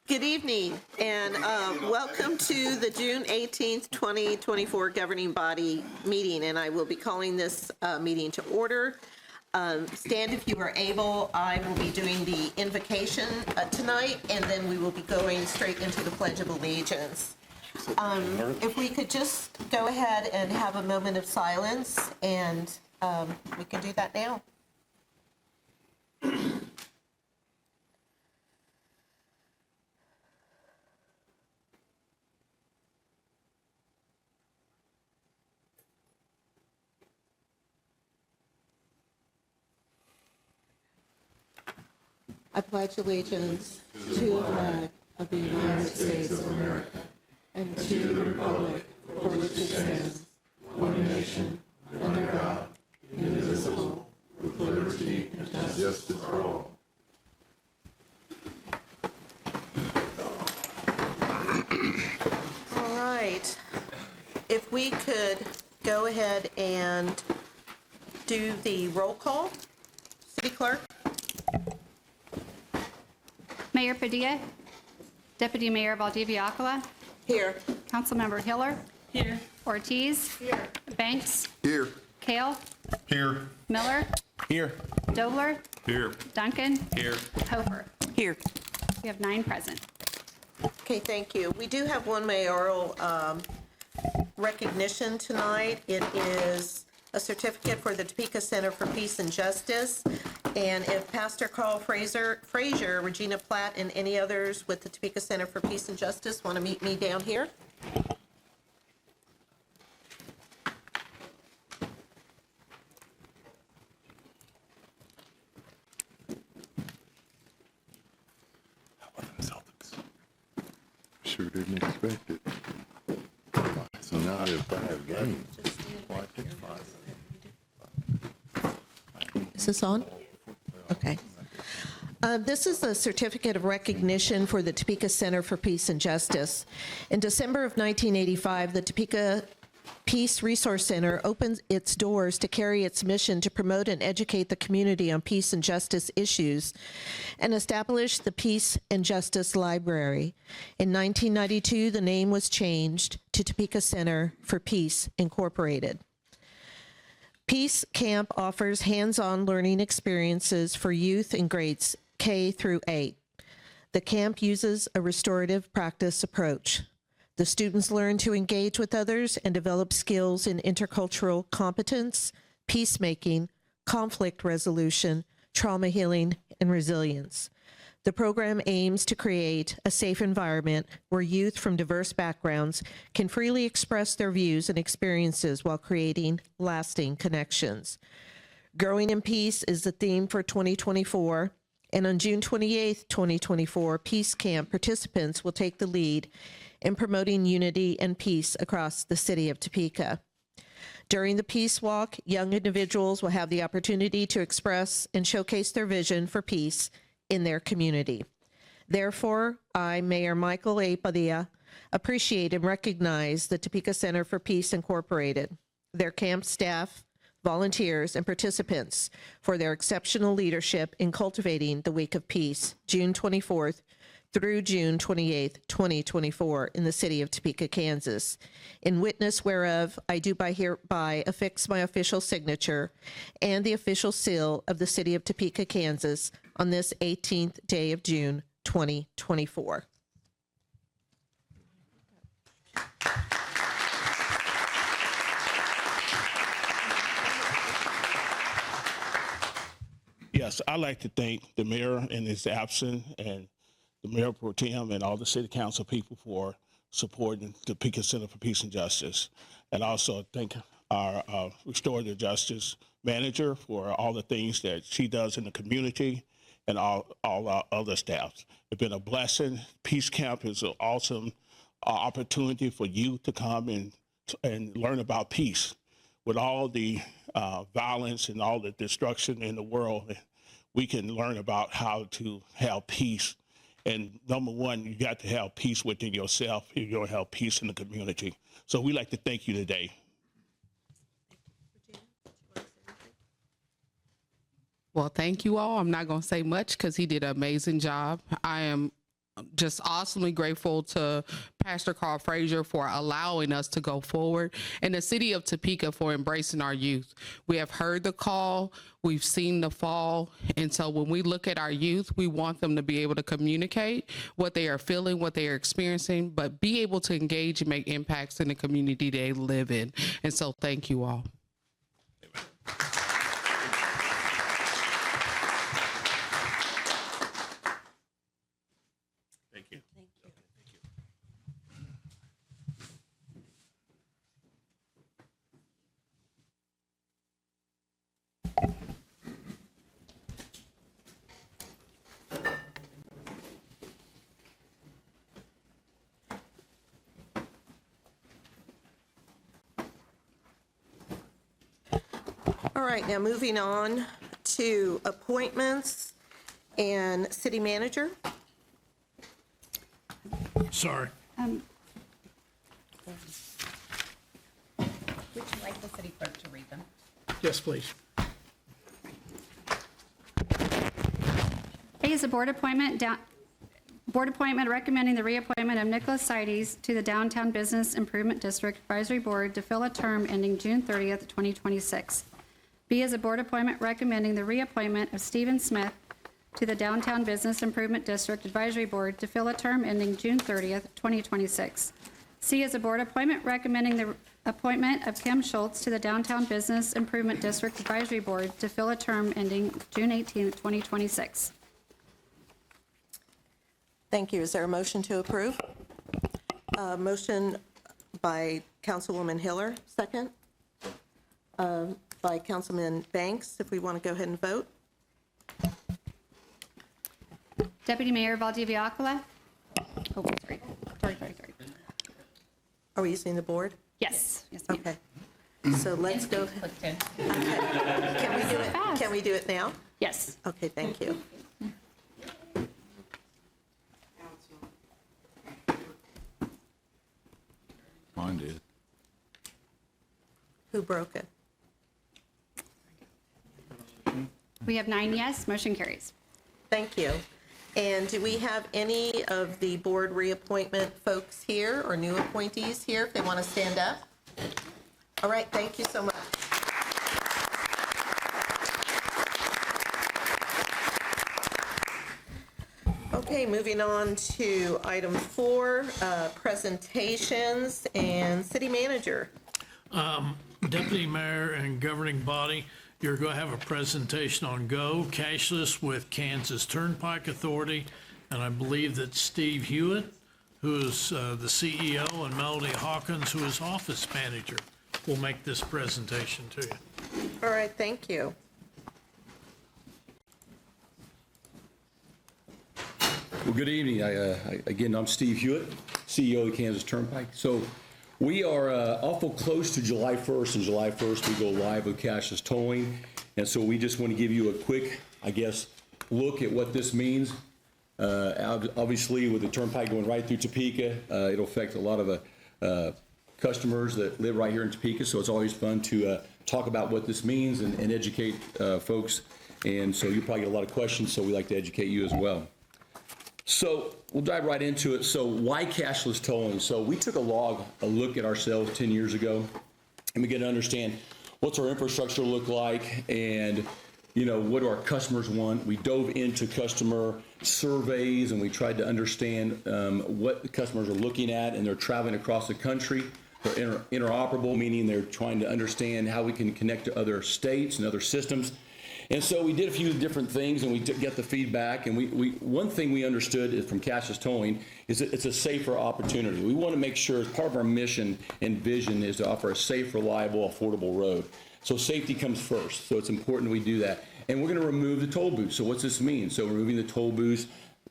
Good evening, and welcome to the June 18th, 2024 Governing Body meeting, and I will be calling this meeting to order. Stand if you are able. I will be doing the invocation tonight, and then we will be going straight into the Pledge of Allegiance. If we could just go ahead and have a moment of silence, and we can do that now. I pledge allegiance to the flag of the United States of America and to the republic for which it stands, one nation, under God, indivisible, with liberty and justice for all. All right. If we could go ahead and do the roll call. City Clerk. Mayor Padilla, Deputy Mayor Valdivia-Acqua, Here. Councilmember Hiller, Here. Ortiz, here. Banks, Here. Kale, Here. Miller, Here. Dobler, Here. Duncan, Here. Hofer. Here. We have 9 present. Okay, thank you. We do have one mayoral recognition tonight. It is a certificate for the Topeka Center for Peace and Justice. And if Pastor Carl Fraser, Regina Platt, and any others with the Topeka Center for Peace and Justice want to meet me down here. How about them Celtics? Sure didn't expect it. So now there's 5 games. Why pick 5? Is this on? Okay. This is the certificate of recognition for the Topeka Center for Peace and Justice. In December of 1985, the Topeka Peace Resource Center opened its doors to carry its mission to promote and educate the community on peace and justice issues and established the Peace and Justice Library. In 1992, the name was changed to Topeka Center for Peace Incorporated. Peace Camp offers hands-on learning experiences for youth in grades K through 8. The camp uses a restorative practice approach. The students learn to engage with others and develop skills in intercultural competence, peacemaking, conflict resolution, trauma healing, and resilience. The program aims to create a safe environment where youth from diverse backgrounds can freely express their views and experiences while creating lasting connections. Growing in Peace is the theme for 2024, and on June 28, 2024, Peace Camp participants will take the lead in promoting unity and peace across the city of Topeka. During the Peace Walk, young individuals will have the opportunity to express and showcase their vision for peace in their community. Therefore, I, Mayor Michael A. Padilla, appreciate and recognize the Topeka Center for Peace Incorporated, their camp staff, volunteers, and participants for their exceptional leadership in cultivating the Week of Peace, June 24th through June 28th, 2024, in the city of Topeka, Kansas. In witness whereof, I do hereby affix my official signature and the official seal of the city of Topeka, Kansas, on this 18th day of June, 2024. Yes, I'd like to thank the mayor in his absence and the mayor pro tem and all the city council people for supporting the Topeka Center for Peace and Justice. And also thank our restorative justice manager for all the things that she does in the community and all our other staffs. It's been a blessing. Peace Camp is an awesome opportunity for youth to come and learn about peace. With all the violence and all the destruction in the world, we can learn about how to have peace. And number one, you got to have peace within yourself if you're going to have peace in the community. So we'd like to thank you today. Well, thank you all. I'm not going to say much because he did an amazing job. I am just awesomely grateful to Pastor Carl Frazier for allowing us to go forward and the city of Topeka for embracing our youth. We have heard the call, we've seen the fall, and so when we look at our youth, we want them to be able to communicate what they are feeling, what they are experiencing, but be able to engage and make impacts in the community they live in. And so thank you all. Thank you. All right, now moving on to appointments and city manager. Sorry. Would you like the city clerk to read them? Yes, please. A is a board appointment recommending the reappointment of Nicholas Sides to the Downtown Business Improvement District Advisory Board to fill a term ending June 30th, 2026. B is a board appointment recommending the reappointment of Stephen Smith to the Downtown Business Improvement District Advisory Board to fill a term ending June 30th, 2026. C is a board appointment recommending the appointment of Kim Schultz to the Downtown Business Improvement District Advisory Board to fill a term ending June 18th, 2026. Thank you. Is there a motion to approve? Motion by Councilwoman Hiller, second. By Councilman Banks, if we want to go ahead and vote. Deputy Mayor Valdivia-Accola? Oh, sorry. Are we using the board? Yes. Yes, ma'am. Okay. So let's go. Clicked in. Can we do it? Fast. Can we do it now? Yes. Okay, thank you. Mine did. Who broke it? We have 9 yes, motion carries. Thank you. And do we have any of the board reappointment folks here or new appointees here if they want to stand up? All right, thank you so much. Okay, moving on to item 4, presentations and city manager. Deputy Mayor and governing body, you're going to have a presentation on Go Cashless with Kansas Turnpike Authority, and I believe that Steve Hewitt, who is the CEO, and Melody Hawkins, who is office manager, will make this presentation to you. All right, thank you. Well, good evening. Again, I'm Steve Hewitt, CEO of Kansas Turnpike. So we are awful close to July 1st, and July 1st we go live with cashless tolling. And so we just want to give you a quick, look at what this means. Obviously, with the Turnpike going right through Topeka, it'll affect a lot of customers that live right here in Topeka. So it's always fun to talk about what this means and educate folks. And so you probably get a lot of questions, so we like to educate you as well. So we'll dive right into it. So why cashless tolling? So we took a look at ourselves 10 years ago, and we get to understand what's our infrastructure look like, and what do our customers want. We dove into customer surveys, and we tried to understand what the customers are looking at, and they're traveling across the country. They're interoperable, meaning they're trying to understand how we can connect to other states and other systems. And so we did a few different things, and we get the feedback. And one thing we understood is from cashless tolling is that it's a safer opportunity. We want to make sure, as part of our mission and vision, is to offer a safe, reliable, affordable road. So safety comes first. So it's important we do that. And we're going to remove the toll booths. So what's this mean? So removing the toll booths,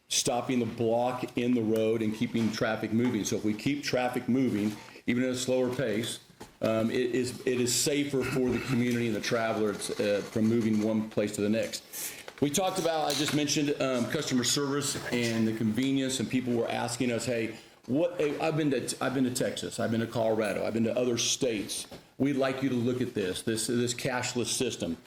stopping the block in the road, and keeping traffic moving. So if we keep traffic moving, even at a slower pace, it is safer for the community and the travelers from moving one place to the next. We talked about, I just mentioned customer service and the convenience, and people were asking us, hey, I've been to Texas, I've been to Colorado, I've been to other states. we'd like you to look at this cashless system.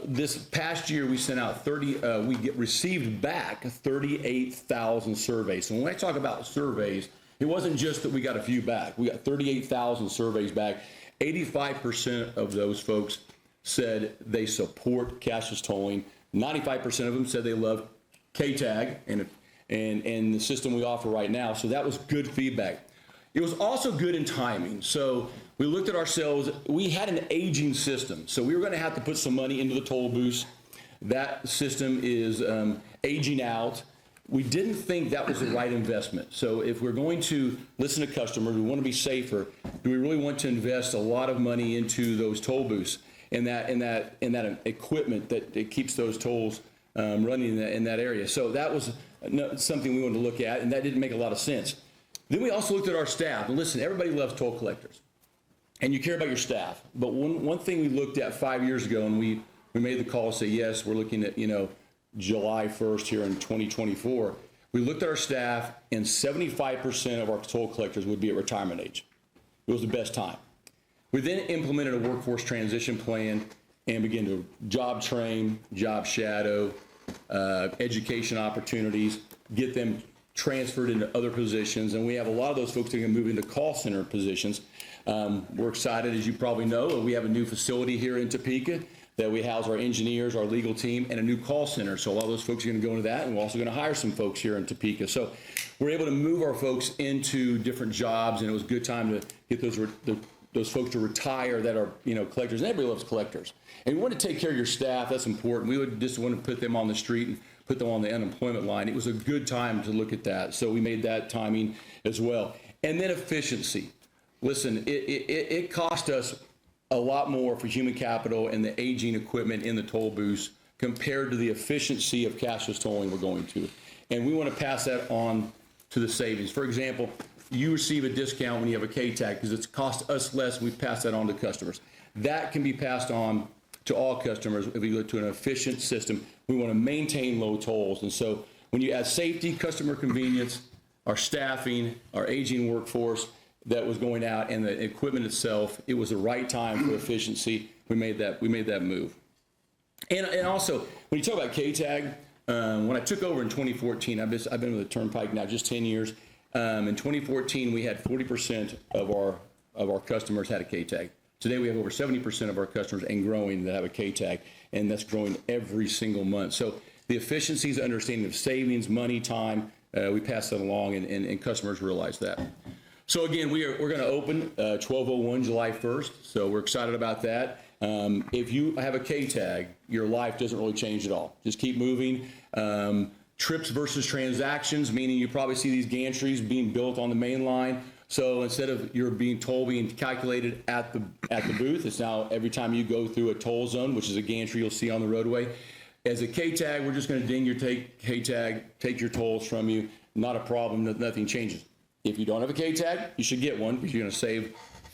This past year, we sent out received back 38,000 surveys. So when I talk about surveys, it wasn't just that we got a few back. We got 38,000 surveys back. 85% of those folks said they support cashless tolling. 95% of them said they love K-Tag and the system we offer right now. So that was good feedback. It was also good in timing. So we looked at ourselves. We had an aging system. So we were going to have to put some money into the toll booths. That system is aging out. We didn't think that was the right investment. So if we're going to listen to customers, we want to be safer, do we really want to invest a lot of money into those toll booths and that equipment that keeps those tolls running in that area? So that was something we wanted to look at, and that didn't make a lot of sense. Then we also looked at our staff. And listen, everybody loves toll collectors, and you care about your staff. But one thing we looked at 5 years ago, and we made the call to say, yes, we're looking at, July 1st here in 2024, we looked at our staff, and 75% of our toll collectors would be at retirement age. It was the best time. We then implemented a workforce transition plan and began to job train, job shadow, education opportunities, get them transferred into other positions. And we have a lot of those folks that are going to move into call center positions. We're excited, as you probably know, we have a new facility here in Topeka that we house our engineers, our legal team, and a new call center. So a lot of those folks are going to go into that, and we're also going to hire some folks here in Topeka. So we're able to move our folks into different jobs, and it was a good time to get those folks to retire that are, collectors. And everybody loves collectors. And we want to take care of your staff. That's important. We would just want to put them on the street and put them on the unemployment line. It was a good time to look at that. So we made that timing as well. And then efficiency. Listen, it cost us a lot more for human capital and the aging equipment in the toll booths compared to the efficiency of cashless tolling we're going to. And we want to pass that on to the savings. For example, you receive a discount when you have a K-Tag because it's cost us less, and we pass that on to customers. That can be passed on to all customers if we look to an efficient system. We want to maintain low tolls. And so when you add safety, customer convenience, our staffing, our aging workforce that was going out, and the equipment itself, it was the right time for efficiency. We made that move. And also, when you talk about K-Tag, when I took over in 2014, I've been with the Turnpike now just 10 years. In 2014, we had 40% of our customers had a K-Tag. Today, we have over 70% of our customers, and growing, that have a K-Tag, and that's growing every single month. So the efficiencies, understanding of savings, money, time, we pass that along, and customers realize that. So again, we're going to open 12/01 July 1st. So we're excited about that. If you have a K-Tag, your life doesn't really change at all. Just keep moving. Trips versus transactions, meaning you probably see these gantries being built on the main line. So instead of you're being calculated at the booth, it's now every time you go through a toll zone, which is a gantry you'll see on the roadway. As a K-Tag, we're just going to ding your K-Tag, take your tolls from you. Not a problem. Nothing changes. If you don't have a K-Tag, you should get one because you're going to save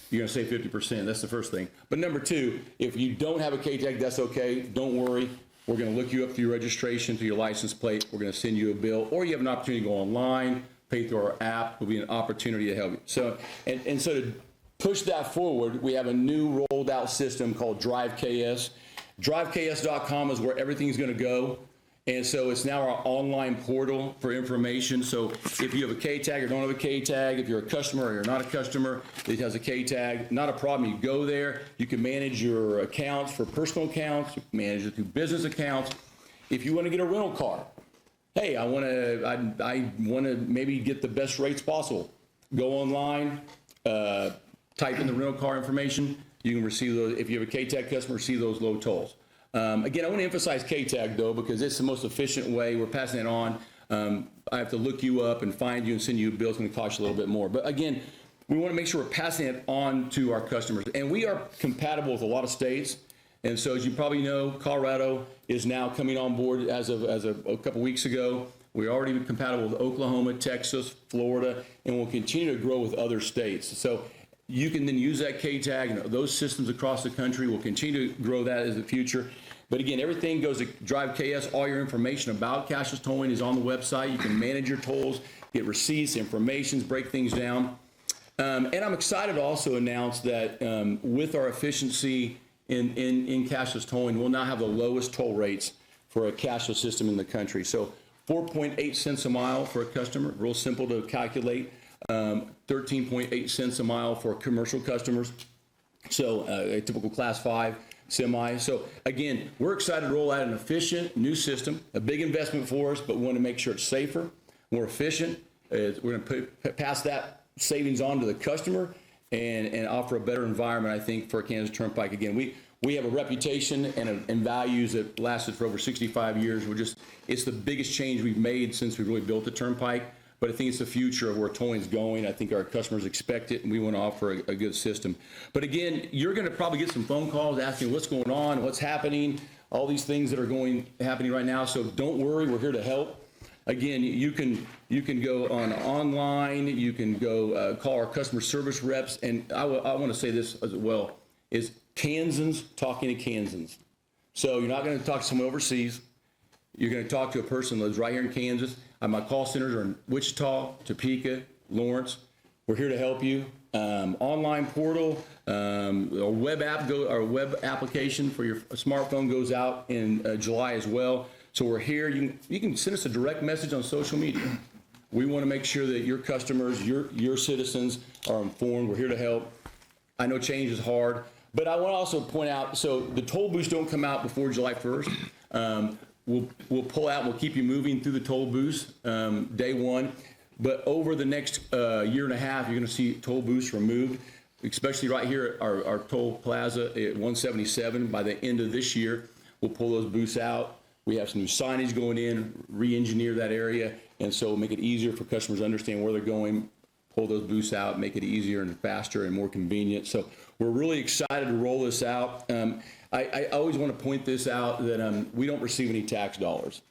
50%. That's the first thing. But number two, if you don't have a K-Tag, that's okay. Don't worry. We're going to look you up through your registration, through your license plate. We're going to send you a bill, or you have an opportunity to go online, pay through our app. It'll be an opportunity to help you. So, and so to push that forward, we have a new rolled out system called DriveKS. DriveKS.com is where everything's going to go. And so it's now our online portal for information. So if you have a K-Tag or don't have a K-Tag, if you're a customer or you're not a customer that has a K-Tag, not a problem. You go there. You can manage your accounts for personal accounts. You can manage it through business accounts. If you want to get a rental car, hey, I want to maybe get the best rates possible. Go online, type in the rental car information. You can receive those. If you have a K-Tag customer, receive those low tolls. Again, I want to emphasize K-Tag, though, because it's the most efficient way. We're passing it on. I have to look you up and find you and send you a bill. It's going to cost you a little bit more. But again, we want to make sure we're passing it on to our customers. And we are compatible with a lot of states. And so, as you probably know, Colorado is now coming on board as of a couple weeks ago. We're already compatible with Oklahoma, Texas, Florida, and we'll continue to grow with other states. So you can then use that K-Tag, and those systems across the country will continue to grow that in the future. But again, everything goes to DriveKS. All your information about cashless tolling is on the website. You can manage your tolls, get receipts, information, break things down. And I'm excited to also announce that with our efficiency in cashless tolling, we'll now have the lowest toll rates for a cashless system in the country. So 4.8 cents a mile for a customer, real simple to calculate. 13.8 cents a mile for commercial customers. So a typical class 5 semi. So again, we're excited to roll out an efficient new system, a big investment for us, but we want to make sure it's safer, more efficient. We're going to pass that savings on to the customer and offer a better environment, I think, for Kansas Turnpike. Again, we have a reputation and values that lasted for over 65 years. It's the biggest change we've made since we really built the Turnpike. But I think it's the future of where tolling's going. I think our customers expect it, and we want to offer a good system. But again, you're going to probably get some phone calls asking what's going on, what's happening, all these things that are happening right now. So don't worry, we're here to help. Again, you can go online, you can go call our customer service reps, and I want to say this as well, is Kansans talking to Kansans. So you're not going to talk to someone overseas. You're going to talk to a person that lives right here in Kansas. My call centers are in Wichita, Topeka, Lawrence. We're here to help you. Online portal, our web application for your smartphone goes out in July as well. So we're here. You can send us a direct message on social media. We want to make sure that your customers, your citizens are informed. We're here to help. I know change is hard, but I want to also point out, so the toll booths don't come out before July 1st. We'll pull out, we'll keep you moving through the toll booths day one, but over the next year and a half, you're going to see toll booths removed, especially right here at our toll plaza at 177. By the end of this year, we'll pull those booths out. We have some new signage going in, re-engineer that area, and so make it easier for customers to understand where they're going, pull those booths out, make it easier and faster and more convenient. So we're really excited to roll this out. I always want to point this out that we don't receive any tax dollars.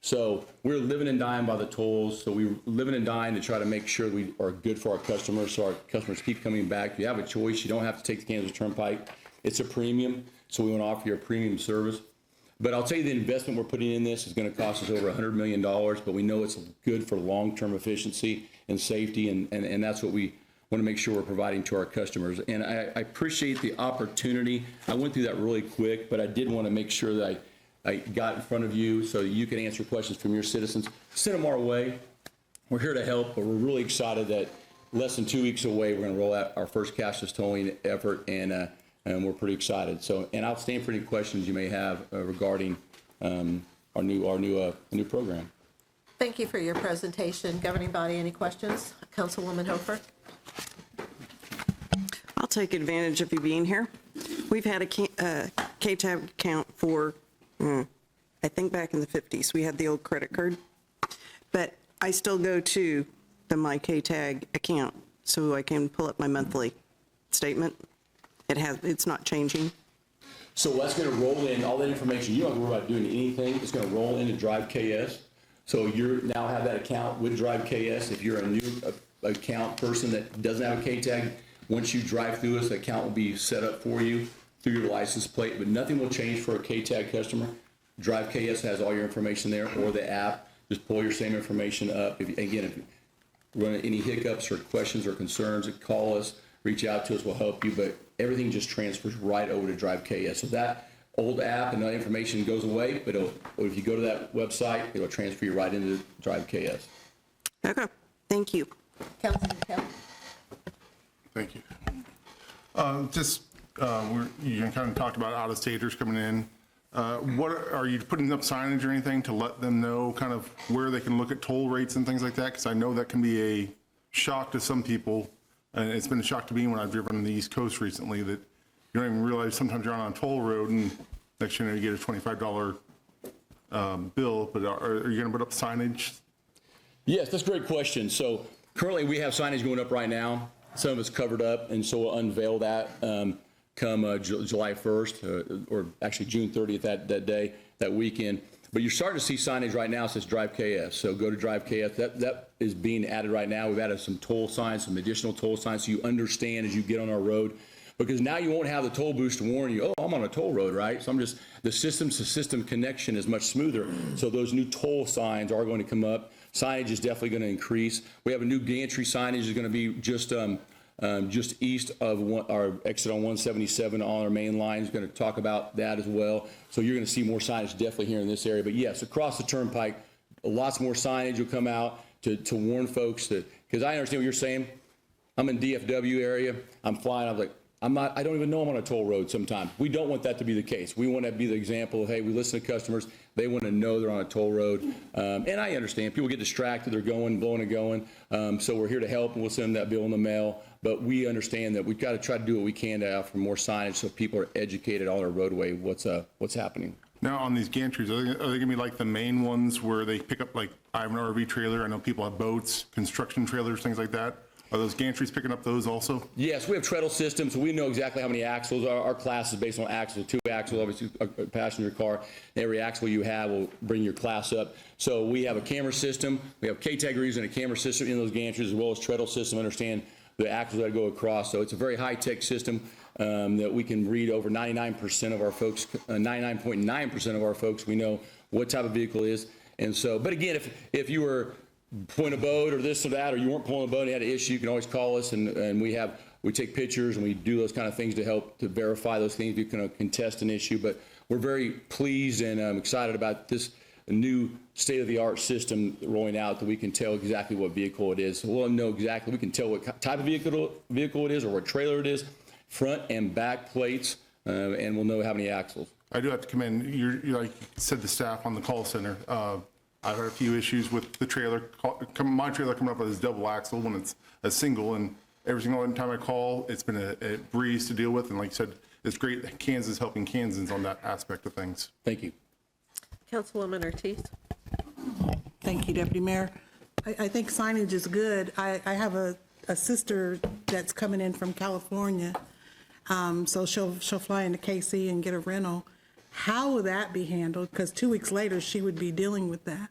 So we're living and dying by the tolls. So we're living and dying to try to make sure we are good for our customers, so our customers keep coming back. If you have a choice, you don't have to take the Kansas Turnpike. It's a premium, so we want to offer you a premium service. But I'll tell you, the investment we're putting in this is going to cost us over $100 million, but we know it's good for long-term efficiency and safety, and that's what we want to make sure we're providing to our customers. And I appreciate the opportunity. I went through that really quick, but I did want to make sure that I got in front of you so you can answer questions from your citizens. Send them our way. We're here to help, but we're really excited that less than 2 weeks away, we're going to roll out our first cashless tolling effort, and we're pretty excited. So, and I'll stand for any questions you may have regarding our new program. Thank you for your presentation. Governing body, any questions? Councilwoman Hofer? I'll take advantage of you being here. We've had a KTAB account for, I think back in the 50s. We had the old credit card, but I still go to the My KTAG account so I can pull up my monthly statement. It's not changing. So that's going to roll in all that information. You don't have to worry about doing anything. It's going to roll into Drive KS. So you now have that account with Drive KS. If you're a new account person that doesn't have a KTAG, once you drive through us, the account will be set up for you through your license plate, but nothing will change for a KTAG customer. Drive KS has all your information there, or the app. Just pull your same information up. If you run into any hiccups or questions or concerns, call us, reach out to us, we'll help you, but everything just transfers right over to Drive KS. So that old app and that information goes away, but if you go to that website, it'll transfer you right into Drive KS. Okay, thank you. Councilman Kelly? Thank you. You kind of talked about out-of-staters coming in. What are you putting up signage or anything to let them know kind of where they can look at toll rates and things like that? Because I know that can be a shock to some people, and it's been a shock to me when I've driven on the East Coast recently that you don't even realize sometimes you're on a toll road and next thing you know you get a $25 bill. But are you going to put up signage? Yes, that's a great question. So currently we have signage going up right now. Some of it's covered up, and so we'll unveil that come July 1st, or actually June 30th, that day, that weekend. But you're starting to see signage right now that says Drive KS. So go to Drive KS. That is being added right now. We've added some toll signs, some additional toll signs, so you understand as you get on our road. Because now you won't have the toll booths to warn you, oh, I'm on a toll road, right? So the system-to-system connection is much smoother. So those new toll signs are going to come up. Signage is definitely going to increase. We have a new gantry signage is going to be just just east of our exit on 177 on our main line. Is going to talk about that as well. So you're going to see more signage definitely here in this area. But yes, across the turnpike, lots more signage will come out to warn folks that, because I understand what you're saying. I'm in DFW area. I'm flying. I'm like, I don't even know I'm on a toll road sometimes. We don't want that to be the case. We want to be the example of, hey, we listen to customers. They want to know they're on a toll road. And I understand people get distracted. They're going, blowing and going. So we're here to help, and we'll send them that bill in the mail. But we understand that we've got to try to do what we can to offer more signage so people are educated on our roadway, what's happening. Now, on these gantries, are they going to be like the main ones where they pick up, like, I have an RV trailer, I know people have boats, construction trailers, things like that? Are those gantries picking up those also? Yes, we have treadle systems, so we know exactly how many axles. Our class is based on axles, 2 axles, obviously a passenger car. Every axle you have will bring your class up. So we have a camera system. We have K-tag readers and a camera system in those gantries, as well as treadle system, understand the axles that go across. So it's a very high-tech system that we can read over 99% of our folks, 99.9% of our folks. We know what type of vehicle it is. And so, but again, if you were pulling a boat or this or that, or you weren't pulling a boat and you had an issue, you can always call us, and we take pictures and we do those kind of things to help to verify those things. You can contest an issue, but we're very pleased and excited about this new state-of-the-art system rolling out that we can tell exactly what vehicle it is. So we'll know exactly, we can tell what type of vehicle it is or what trailer it is, front and back plates, and we'll know how many axles. I do have to commend, you like you said, the staff on the call center. I've had a few issues with the trailer, my trailer coming up as double axle when it's a single, and every single time I call, it's been a breeze to deal with, and like you said, it's great that Kansas helping Kansans on that aspect of things. Thank you. Councilwoman Ortiz. Thank you, Deputy Mayor. I think signage is good. I have a sister that's coming in from California, so she'll fly into KC and get a rental. How will that be handled? Because 2 weeks later, she would be dealing with that.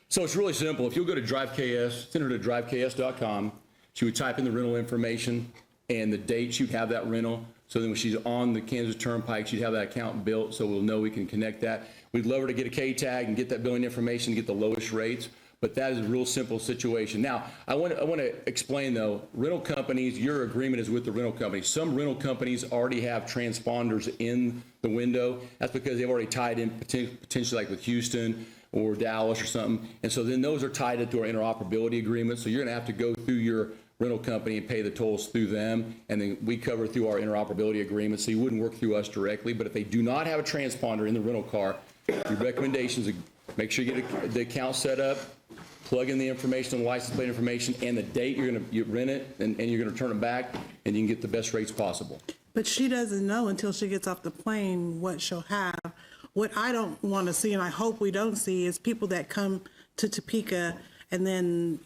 So it's really simple. If you'll go to DriveKS, send her to driveks.com, she would type in the rental information and the date she'd have that rental. So then when she's on the Kansas Turnpike, she'd have that account built, so we'll know we can connect that. We'd love her to get a K-tag and get that billing information, get the lowest rates, but that is a real simple situation. Now, I want to explain, though, rental companies, your agreement is with the rental company. Some rental companies already have transponders in the window. That's because they've already tied in potentially like with Houston or Dallas or something. And so then those are tied into our interoperability agreement. So you're going to have to go through your rental company and pay the tolls through them, and then we cover through our interoperability agreement, so you wouldn't work through us directly. But if they do not have a transponder in the rental car, your recommendations are make sure you get the account set up, plug in the information, the license plate information, and the date you're going to rent it, and you're going to return it back, and you can get the best rates possible. But she doesn't know until she gets off the plane what she'll have. What I don't want to see, and I hope we don't see, is people that come to Topeka and then,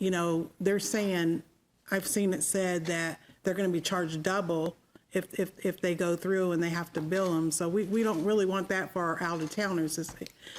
they're saying, I've seen it said that they're going to be charged double if they go through and they have to bill them. So we don't really want that for our out-of-towners.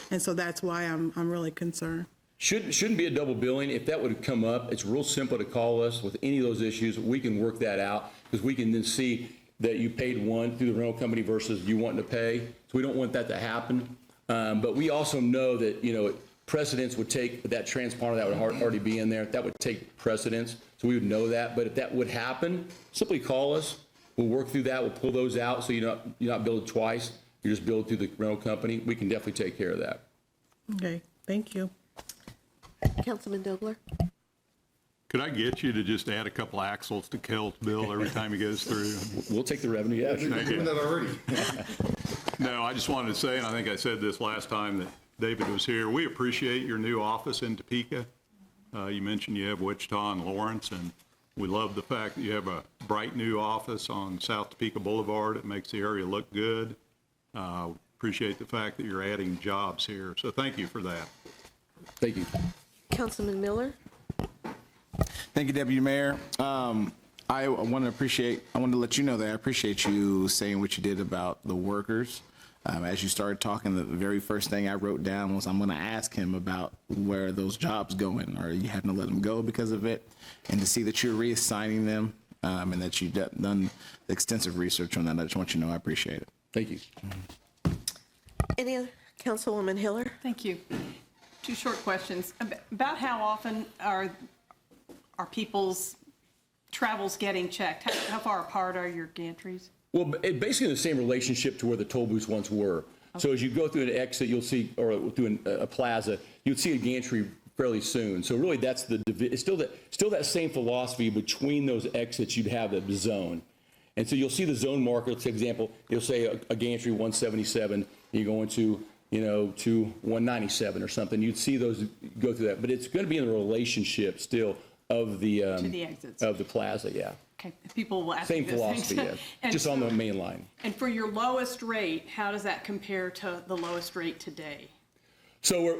And so that's why I'm really concerned. Shouldn't be a double billing. If that would come up, it's real simple to call us with any of those issues. We can work that out because we can then see that you paid one through the rental company versus you wanting to pay. So we don't want that to happen. But we also know that, precedence would take that transponder that would already be in there. That would take precedence. So we would know that. But if that would happen, simply call us. We'll work through that. We'll pull those out so you're not billed twice. You're just billed through the rental company. We can definitely take care of that. Okay, thank you. Councilman Dobler. Could I get you to just add a couple axles to Kel's bill every time he goes through? We'll take the revenue, yeah. You're doing that already. No, I just wanted to say, and I think I said this last time that David was here, we appreciate your new office in Topeka. You mentioned you have Wichita and Lawrence, and we love the fact that you have a bright new office on South Topeka Boulevard. It makes the area look good. Appreciate the fact that you're adding jobs here. So thank you for that. Thank you. Councilman Miller. Thank you, Deputy Mayor. I want to let you know that I appreciate you saying what you did about the workers. As you started talking, the very first thing I wrote down was I'm going to ask him about where those jobs going. Are you having to let them go because of it? And to see that you're reassigning them and that you've done extensive research on that, I just want you to know I appreciate it. Thank you. Any other? Councilwoman Hiller. Thank you. Two short questions. About how often are people's travel's getting checked? How far apart are your gantries? Well, basically the same relationship to where the toll booths once were. So as you go through an exit, you'll see, or through a plaza, you'd see a gantry fairly soon. So really that's it's still that same philosophy between those exits, you'd have the zone. And so you'll see the zone marker, for example, you'll say a gantry 177, you go into, to 197 or something. You'd see those go through that, but it's going to be in the relationship still of the, To the exits. of the plaza, yeah. Okay, people will ask Same you those things. philosophy, yeah, And just on so- the main line. And for your lowest rate, how does that compare to the lowest rate today? So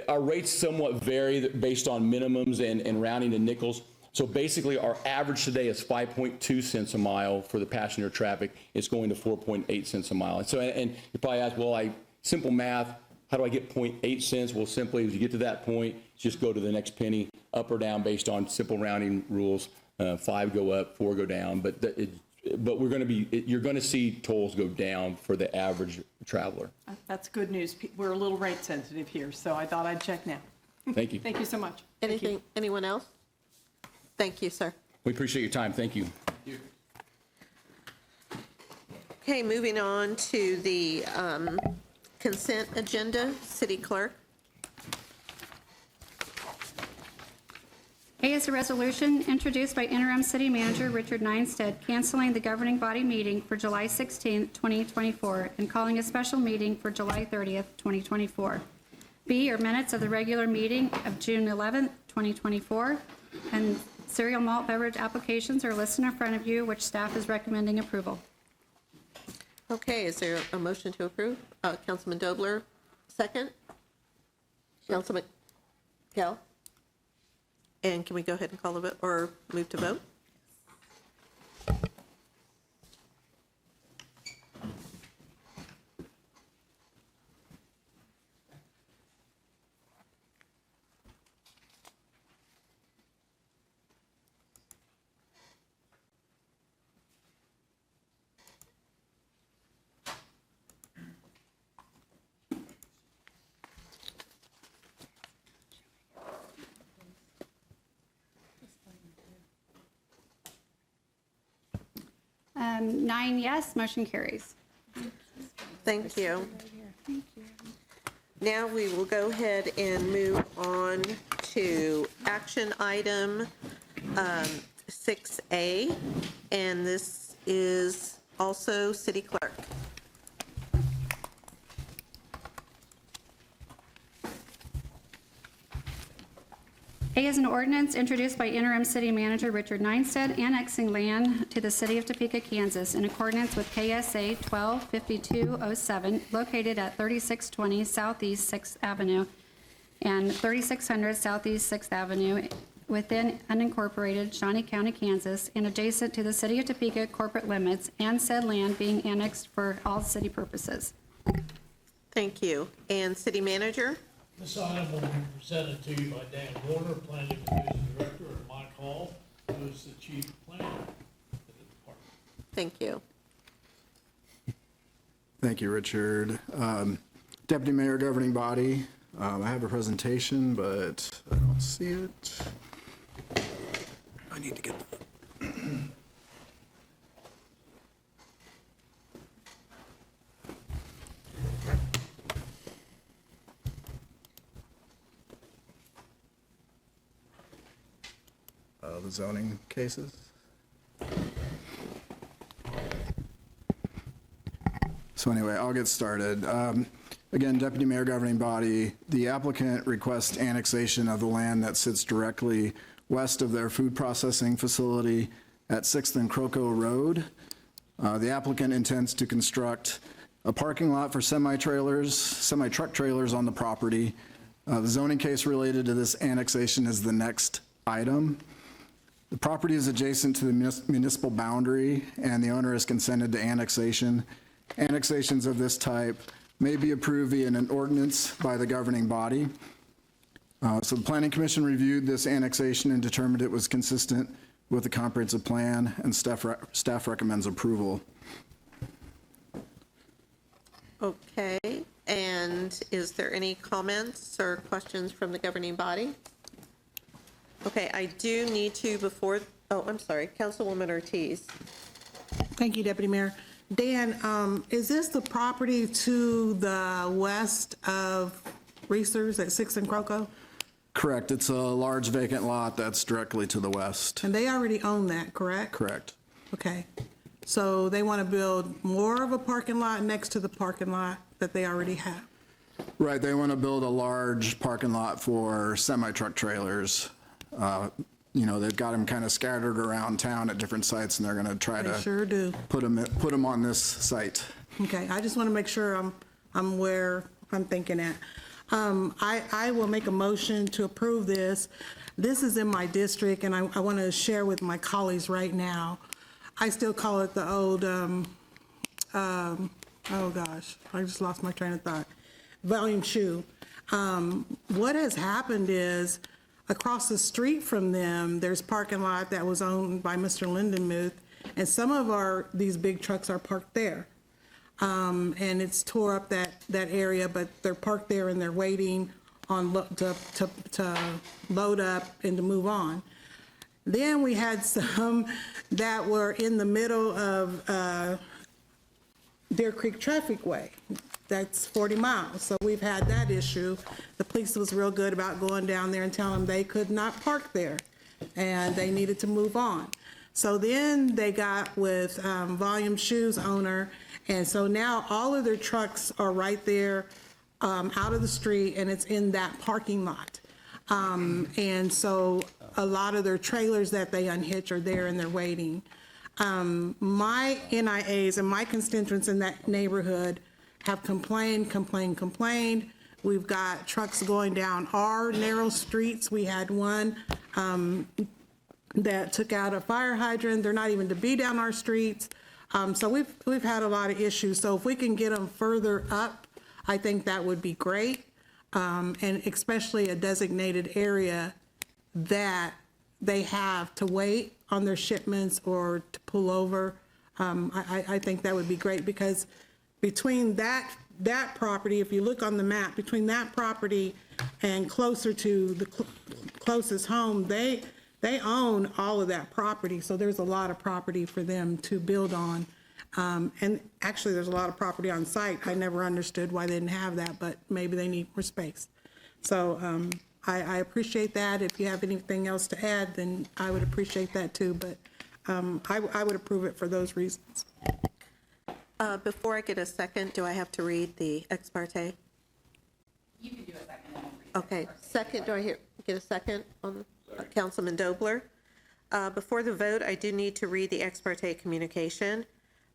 our rates somewhat vary based on minimums and rounding to nickels. So basically, our average today is 5.2 cents a mile for the passenger traffic. It's going to 4.8 cents a mile. And so, and you probably ask, well, simple math, how do I get 0.8 cents? Well, simply, as you get to that point, just go to the next penny, up or down based on simple rounding rules. 5 go up, 4 go down. But you're going to see tolls go down for the average traveler. That's good news. We're a little rate sensitive here, so I thought I'd check now. Thank you. Thank you so much. Thank you. Anyone else? Thank you, sir. We appreciate your time. Thank you. Okay, moving on to the consent agenda. City Clerk. A is a resolution introduced by Interim City Manager Richard Neinstead canceling the governing body meeting for July 16, 2024, and calling a special meeting for July 30th, 2024. B are minutes of the regular meeting of June 11th, 2024, and cereal malt beverage applications are listed in front of you, which staff is recommending approval. Okay, is there a motion to approve? Councilman Dobler, second? Councilman Kell? And can we go ahead and call the vote or move to vote? Nine yes, motion carries. Thank you. Now we will go ahead and move on to action item 6A, and this is also City Clerk. A is an ordinance introduced by Interim City Manager Richard Neinstead annexing land to the city of Topeka, Kansas in accordance with KSA 125207 located at 3620 Southeast 6th Avenue and 3600 Southeast 6th Avenue within unincorporated Shawnee County, Kansas, and adjacent to the city of Topeka corporate limits, and said land being annexed for all city purposes. Thank you. And City Manager? This item will be presented to you by Dan Warner, Planning Division Director, and Mike Hall, who is the Chief Planner of the department. Thank you. Thank you, Richard. Deputy Mayor, Governing Body, I have a presentation, but I don't see it. I need to get that. The zoning cases. So anyway, I'll get started. Again, Deputy Mayor, Governing Body, the applicant requests annexation of the land that sits directly west of their food processing facility at 6th and Croco Road. The applicant intends to construct a parking lot for semi-truck trailers on the property. The zoning case related to this annexation is the next item. The property is adjacent to the municipal boundary, and the owner has consented to annexation. Annexations of this type may be approved via an ordinance by the governing body. So the Planning Commission reviewed this annexation and determined it was consistent with the comprehensive plan, and staff recommends approval. Okay, and is there any comments or questions from the governing body? Okay, I do need to, before Oh, I'm sorry, Councilwoman Ortiz. Thank you, Deputy Mayor. Dan, is this the property to the west of Reese's at 6th and Croco? Correct. It's a large vacant lot that's directly to the west. And they already own that, correct? Correct. Okay. So they want to build more of a parking lot next to the parking lot that they already have? Right, they want to build a large parking lot for semi-truck trailers. You know, they've got them kind of scattered around town at different sites, and they're going to try They to sure do. put them on this site. Okay, I just want to make sure I'm where I'm thinking at. I will make a motion to approve this. This is in my district, and I want to share with my colleagues right now. I still call it the old, oh gosh, I just lost my train of thought. Volume Shoe. What has happened is, across the street from them, there's parking lot that was owned by Mr. Lindenmuth, and some of these big trucks are parked there. And it's tore up that area, but they're parked there and they're waiting on to load up and to move on. Then we had some that were in the middle of Deer Creek Traffic Way. That's 40 miles, so we've had that issue. The police was real good about going down there and telling them they could not park there, and they needed to move on. So then they got with Volume Shoes owner, and so now all of their trucks are right there out of the street, and it's in that parking lot. And so a lot of their trailers that they unhitch are there and they're waiting. My NIAs and my constituents in that neighborhood have complained. We've got trucks going down our narrow streets. We had one that took out a fire hydrant. They're not even to be down our streets. So we've had a lot of issues. So if we can get them further up, I think that would be great. And especially a designated area that they have to wait on their shipments or to pull over. I think that would be great, because between that property, if you look on the map, between that property and closer to the closest home, they own all of that property. So there's a lot of property for them to build on. And actually, there's a lot of property on site. I never understood why they didn't have that, but maybe they need more space. So I appreciate that. If you have anything else to add, then I would appreciate that too. But I would approve it for those reasons. Before I get a second, do I have to read the ex parte? You can do a second and then read it. Okay, second, do I get a second on Councilman Dobler? Before the vote, I do need to read the ex parte communication.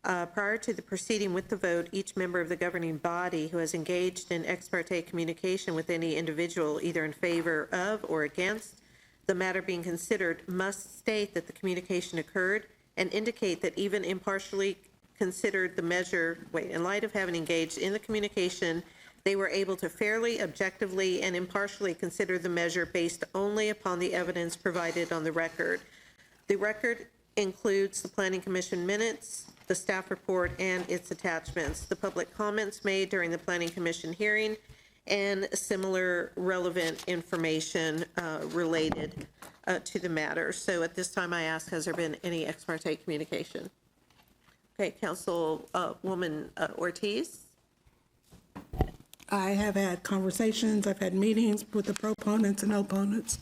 Prior to the proceeding with the vote, each member of the governing body who has engaged in ex parte communication with any individual, either in favor of or against the matter being considered, must state that the communication occurred and indicate that even impartially considered the measure, in light of having engaged in the communication, they were able to fairly, objectively, and impartially consider the measure based only upon the evidence provided on the record. The record includes the Planning Commission minutes, the staff report, and its attachments, the public comments made during the Planning Commission hearing, and similar relevant information related to the matter. So at this time, I ask, has there been any ex parte communication? Okay, Councilwoman Ortiz? I have had conversations, I've had meetings with the proponents and opponents,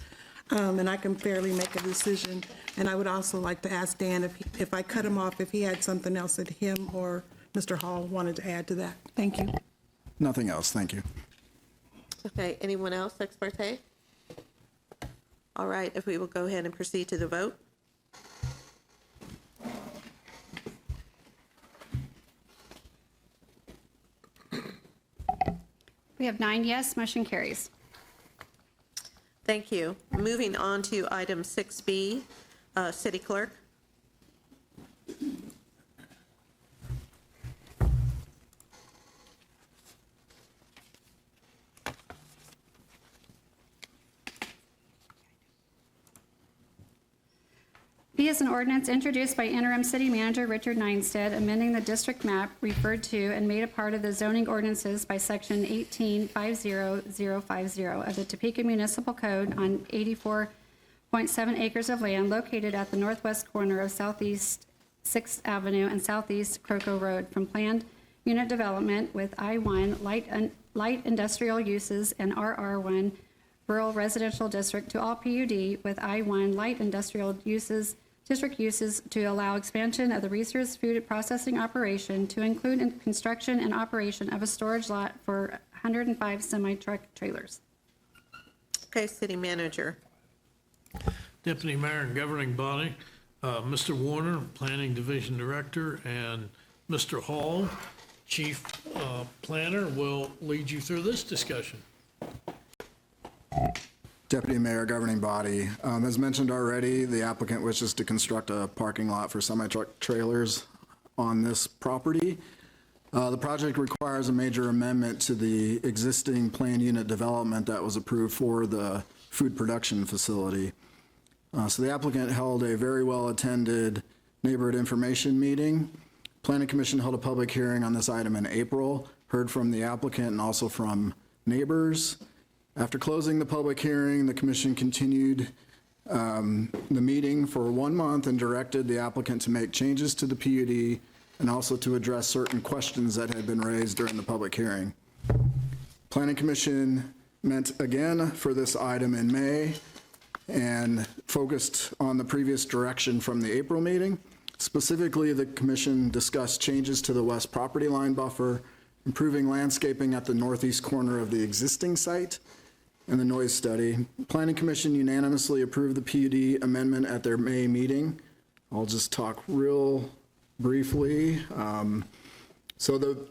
and I can fairly make a decision. And I would also like to ask Dan if I cut him off, if he had something else that him or Mr. Hall wanted to add to that. Thank you. Nothing else, thank you. Okay, anyone else, ex parte? All right, if we will go ahead and proceed to the vote. We have 9 yes, motion carries. Thank you. Moving on to item 6B, City Clerk. B is an ordinance introduced by interim city manager Richard Neinstead, amending the district map referred to and made a part of the zoning ordinances by section 1850050 of the Topeka Municipal Code on 84 .7 acres of land located at the northwest corner of Southeast 6th Avenue and Southeast Croco Road from planned unit development with I-1 light industrial uses and RR1 rural residential district to all PUD with I-1 light industrial uses, district uses to allow expansion of the Reese's food processing operation to include construction and operation of a storage lot for 105 semi-truck trailers. Okay, City Manager. Deputy Mayor and Governing Body, Mr. Warner, Planning Division Director, and Mr. Hall, Chief Planner, will lead you through this discussion. Deputy Mayor, Governing Body, as mentioned already, the applicant wishes to construct a parking lot for semi-truck trailers on this property. The project requires a major amendment to the existing planned unit development that was approved for the food production facility. So the applicant held a very well-attended neighborhood information meeting. Planning Commission held a public hearing on this item in April, heard from the applicant and also from neighbors. After closing the public hearing, the commission continued the meeting for 1 month and directed the applicant to make changes to the PUD and also to address certain questions that had been raised during the public hearing. Planning Commission met again for this item in May and focused on the previous direction from the April meeting. Specifically, the commission discussed changes to the west property line buffer, improving landscaping at the northeast corner of the existing site, and the noise study. Planning Commission unanimously approved the PUD amendment at their May meeting. I'll just talk real briefly. So the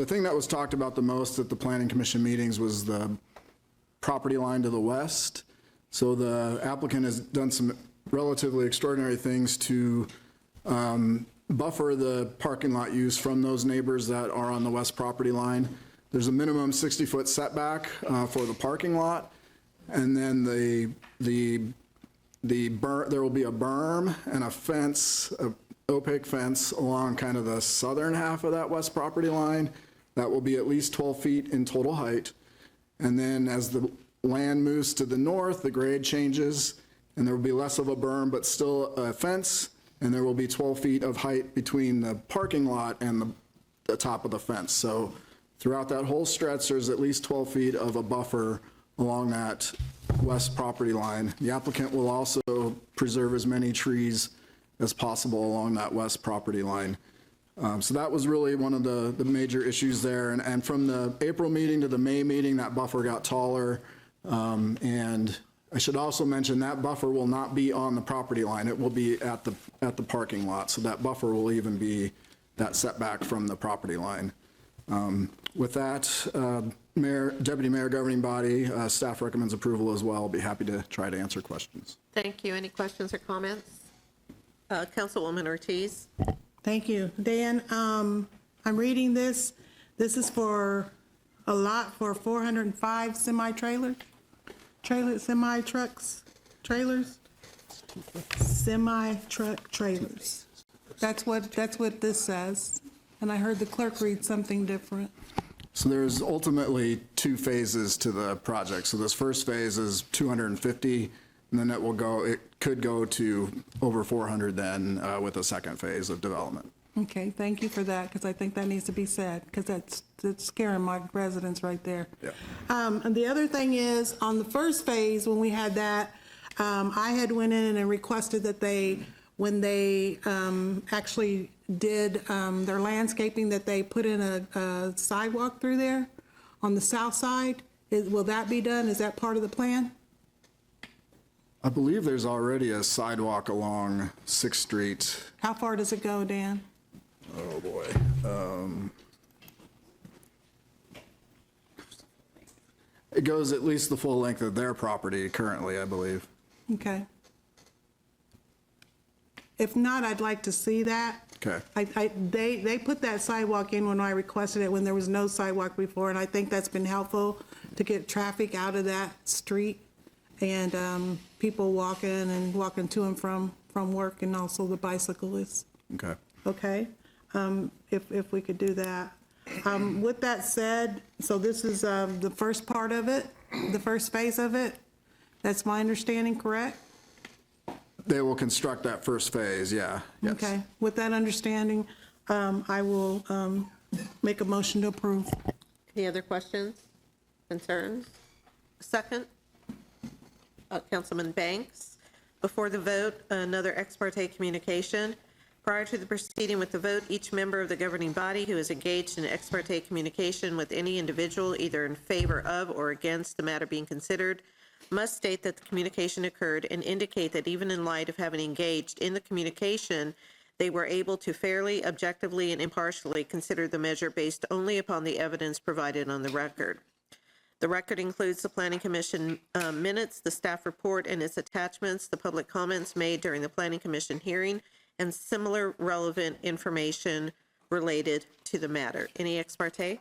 thing that was talked about the most at the Planning Commission meetings was the property line to the west. So the applicant has done some relatively extraordinary things to buffer the parking lot use from those neighbors that are on the west property line. There's a minimum 60-foot setback for the parking lot, and then there will be a berm and a fence, an opaque fence along kind of the southern half of that west property line. That will be at least 12 feet in total height. And then as the land moves to the north, the grade changes, and there will be less of a berm, but still a fence, and there will be 12 feet of height between the parking lot and the top of the fence. So throughout that whole stretch, there's at least 12 feet of a buffer along that west property line. The applicant will also preserve as many trees as possible along that west property line. So that was really one of the major issues there. And from the April meeting to the May meeting, that buffer got taller. And I should also mention that buffer will not be on the property line. It will be at the parking lot. So that buffer will even be that setback from the property line. With that, Deputy Mayor, Governing Body, staff recommends approval as well. I'll be happy to try to answer questions. Thank you. Any questions or comments? Councilwoman Ortiz. Thank you. Dan, I'm reading this. This is for a lot for 405 semi-trucks, semi-truck trailers. That's what this says. And I heard the clerk read something different. So there's ultimately 2 phases to the project. So this first phase is 250, and then it could go to over 400 then with a second phase of development. Okay, thank you for that, because I think that needs to be said, because that's scaring my residents right there. Yeah. And the other thing is, on the first phase, when we had that, I had went in and requested that when they actually did their landscaping, that they put in a sidewalk through there on the south side. Will that be done? Is that part of the plan? I believe there's already a sidewalk along 6th Street. How far does it go, Dan? Oh, boy. It goes at least the full length of their property currently, I believe. Okay. If not, I'd like to see that. Okay. They put that sidewalk in when I requested it, when there was no sidewalk before, and I think that's been helpful to get traffic out of that street and people walking to and from work, and also the bicyclists. Okay. Okay? If we could do that. With that said, so this is the first part of it, the first phase of it. That's my understanding, correct? They will construct that first phase, yeah. Yes. Okay, with that understanding, I will make a motion to approve. Any other questions, concerns? Second, Councilman Banks. Before the vote, another ex parte communication. Prior to the proceeding with the vote, each member of the governing body who is engaged in ex parte communication with any individual, either in favor of or against the matter being considered, must state that the communication occurred and indicate that even in light of having engaged in the communication, they were able to fairly, objectively, and impartially consider the measure based only upon the evidence provided on the record. The record includes the Planning Commission minutes, the staff report and its attachments, the public comments made during the Planning Commission hearing, and similar relevant information related to the matter. Any ex parte?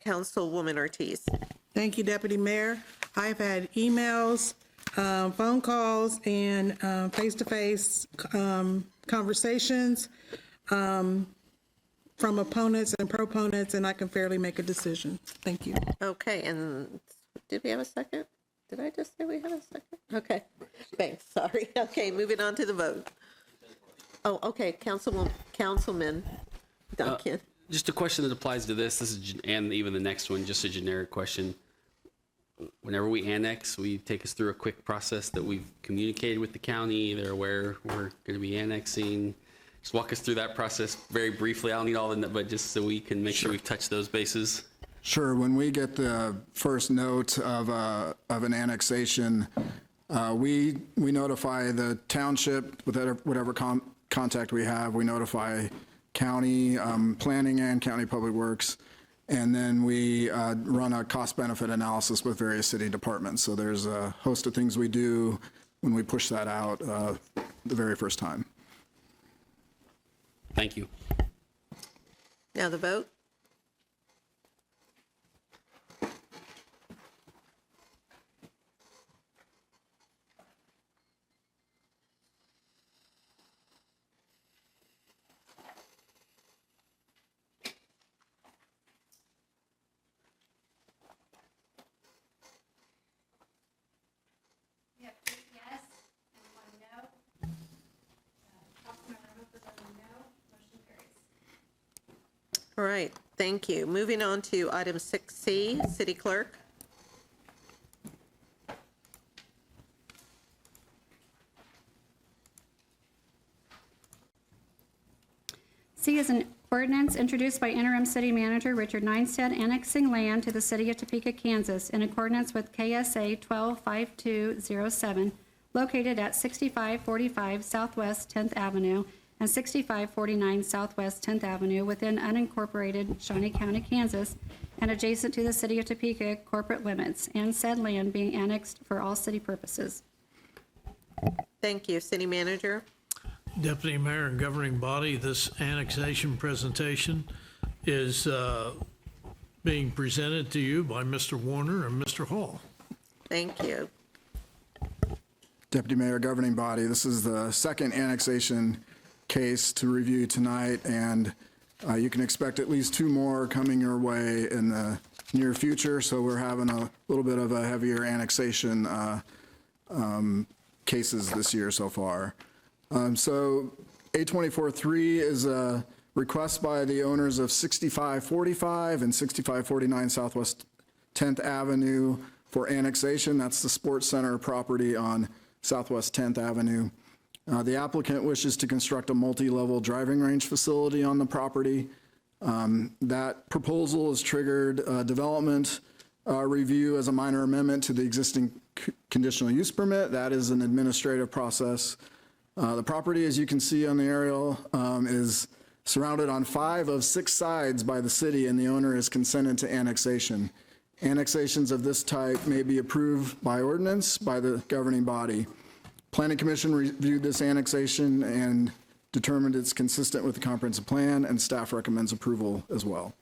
Councilwoman Ortiz. Thank you, Deputy Mayor. I've had emails, phone calls, and face-to-face conversations from opponents and proponents, and I can fairly make a decision. Thank you. Okay, and did we have a second? Did I just say we had a second? Okay, thanks, sorry. Okay, moving on to the vote. Oh, okay, Councilman Duncan. Just a question that applies to this is, and even the next one, just a generic question. Whenever we annex, we take us through a quick process that we've communicated with the county. They're aware we're going to be annexing. Just walk us through that process very briefly. I don't need all the, but just so we can make sure we've touched those bases. Sure. When we get the first note of an annexation, we notify the township with whatever contact we have. We notify county planning and county public works, and then we run a cost-benefit analysis with various city departments. So there's a host of things we do when we push that out the very first time. Thank you. Now the vote. We have 8 yes and 1 no. Councilmember Hooper voted no. Motion carries. All right, thank you. Moving on to item 6C, City Clerk. C is an ordinance introduced by interim city manager Richard Neinstead annexing land to the city of Topeka, Kansas in accordance with KSA 125207, located at 6545 Southwest 10th Avenue and 6549 Southwest 10th Avenue within unincorporated Shawnee County, Kansas, and adjacent to the city of Topeka corporate limits, and said land being annexed for all city purposes. Thank you. City Manager. Deputy Mayor and governing body, this annexation presentation is being presented to you by Mr. Warner and Mr. Hall. Thank you. Deputy Mayor, governing body, this is the second annexation case to review tonight, and you can expect at least 2 more coming your way in the near future. So we're having a little bit of a heavier annexation cases this year so far. So A24-3 is a request by the owners of 6545 and 6549 Southwest 10th Avenue for annexation. That's the sports center property on Southwest 10th Avenue. The applicant wishes to construct a multi-level driving range facility on the property. That proposal has triggered a development review as a minor amendment to the existing conditional use permit. That is an administrative process. The property, as you can see on the aerial, is surrounded on 5 of 6 sides by the city, and the owner is consented to annexation. Annexations of this type may be approved by ordinance by the governing body. Planning Commission reviewed this annexation and determined it's consistent with the comprehensive plan, and staff recommends approval as well.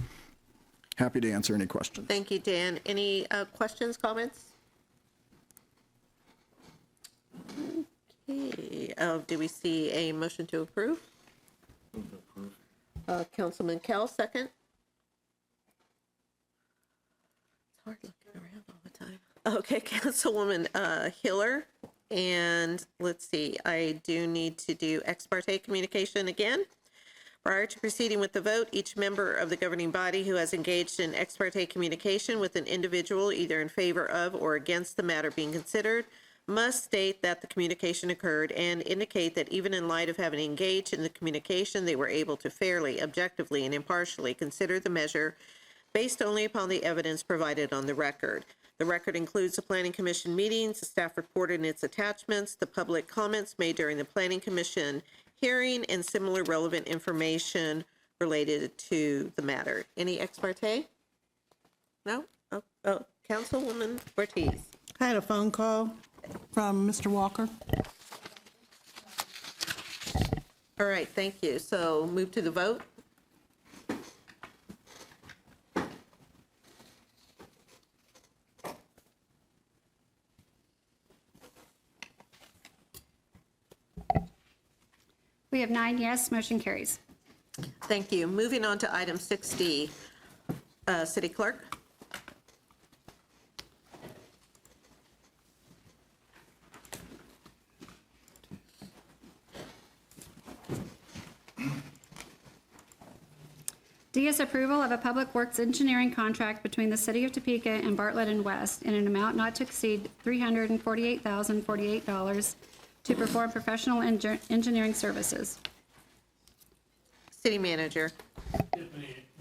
Happy to answer any questions. Thank you, Dan. Any questions, comments? Okay. Do we see a motion to approve? Councilman Kell, second. It's hard looking around all the time. Okay, Councilwoman Hiller. And let's see, I do need to do ex parte communication again. Prior to proceeding with the vote, each member of the governing body who has engaged in ex parte communication with an individual, either in favor of or against the matter being considered, must state that the communication occurred and indicate that even in light of having engaged in the communication, they were able to fairly, objectively, and impartially consider the measure based only upon the evidence provided on the record. The record includes the Planning Commission meetings, the staff report and its attachments, the public comments made during the Planning Commission hearing, and similar relevant information related to the matter. Any ex parte? No? Oh, Councilwoman Ortiz. I had a phone call from Mr. Walker. All right, thank you. So move to the vote. We have 9 yes, motion carries. Thank you. Moving on to item 6D. City Clerk? D is approval of a public works engineering contract between the City of Topeka and Bartlett and West in an amount not to exceed $348,048 to perform professional engineering services. City Manager.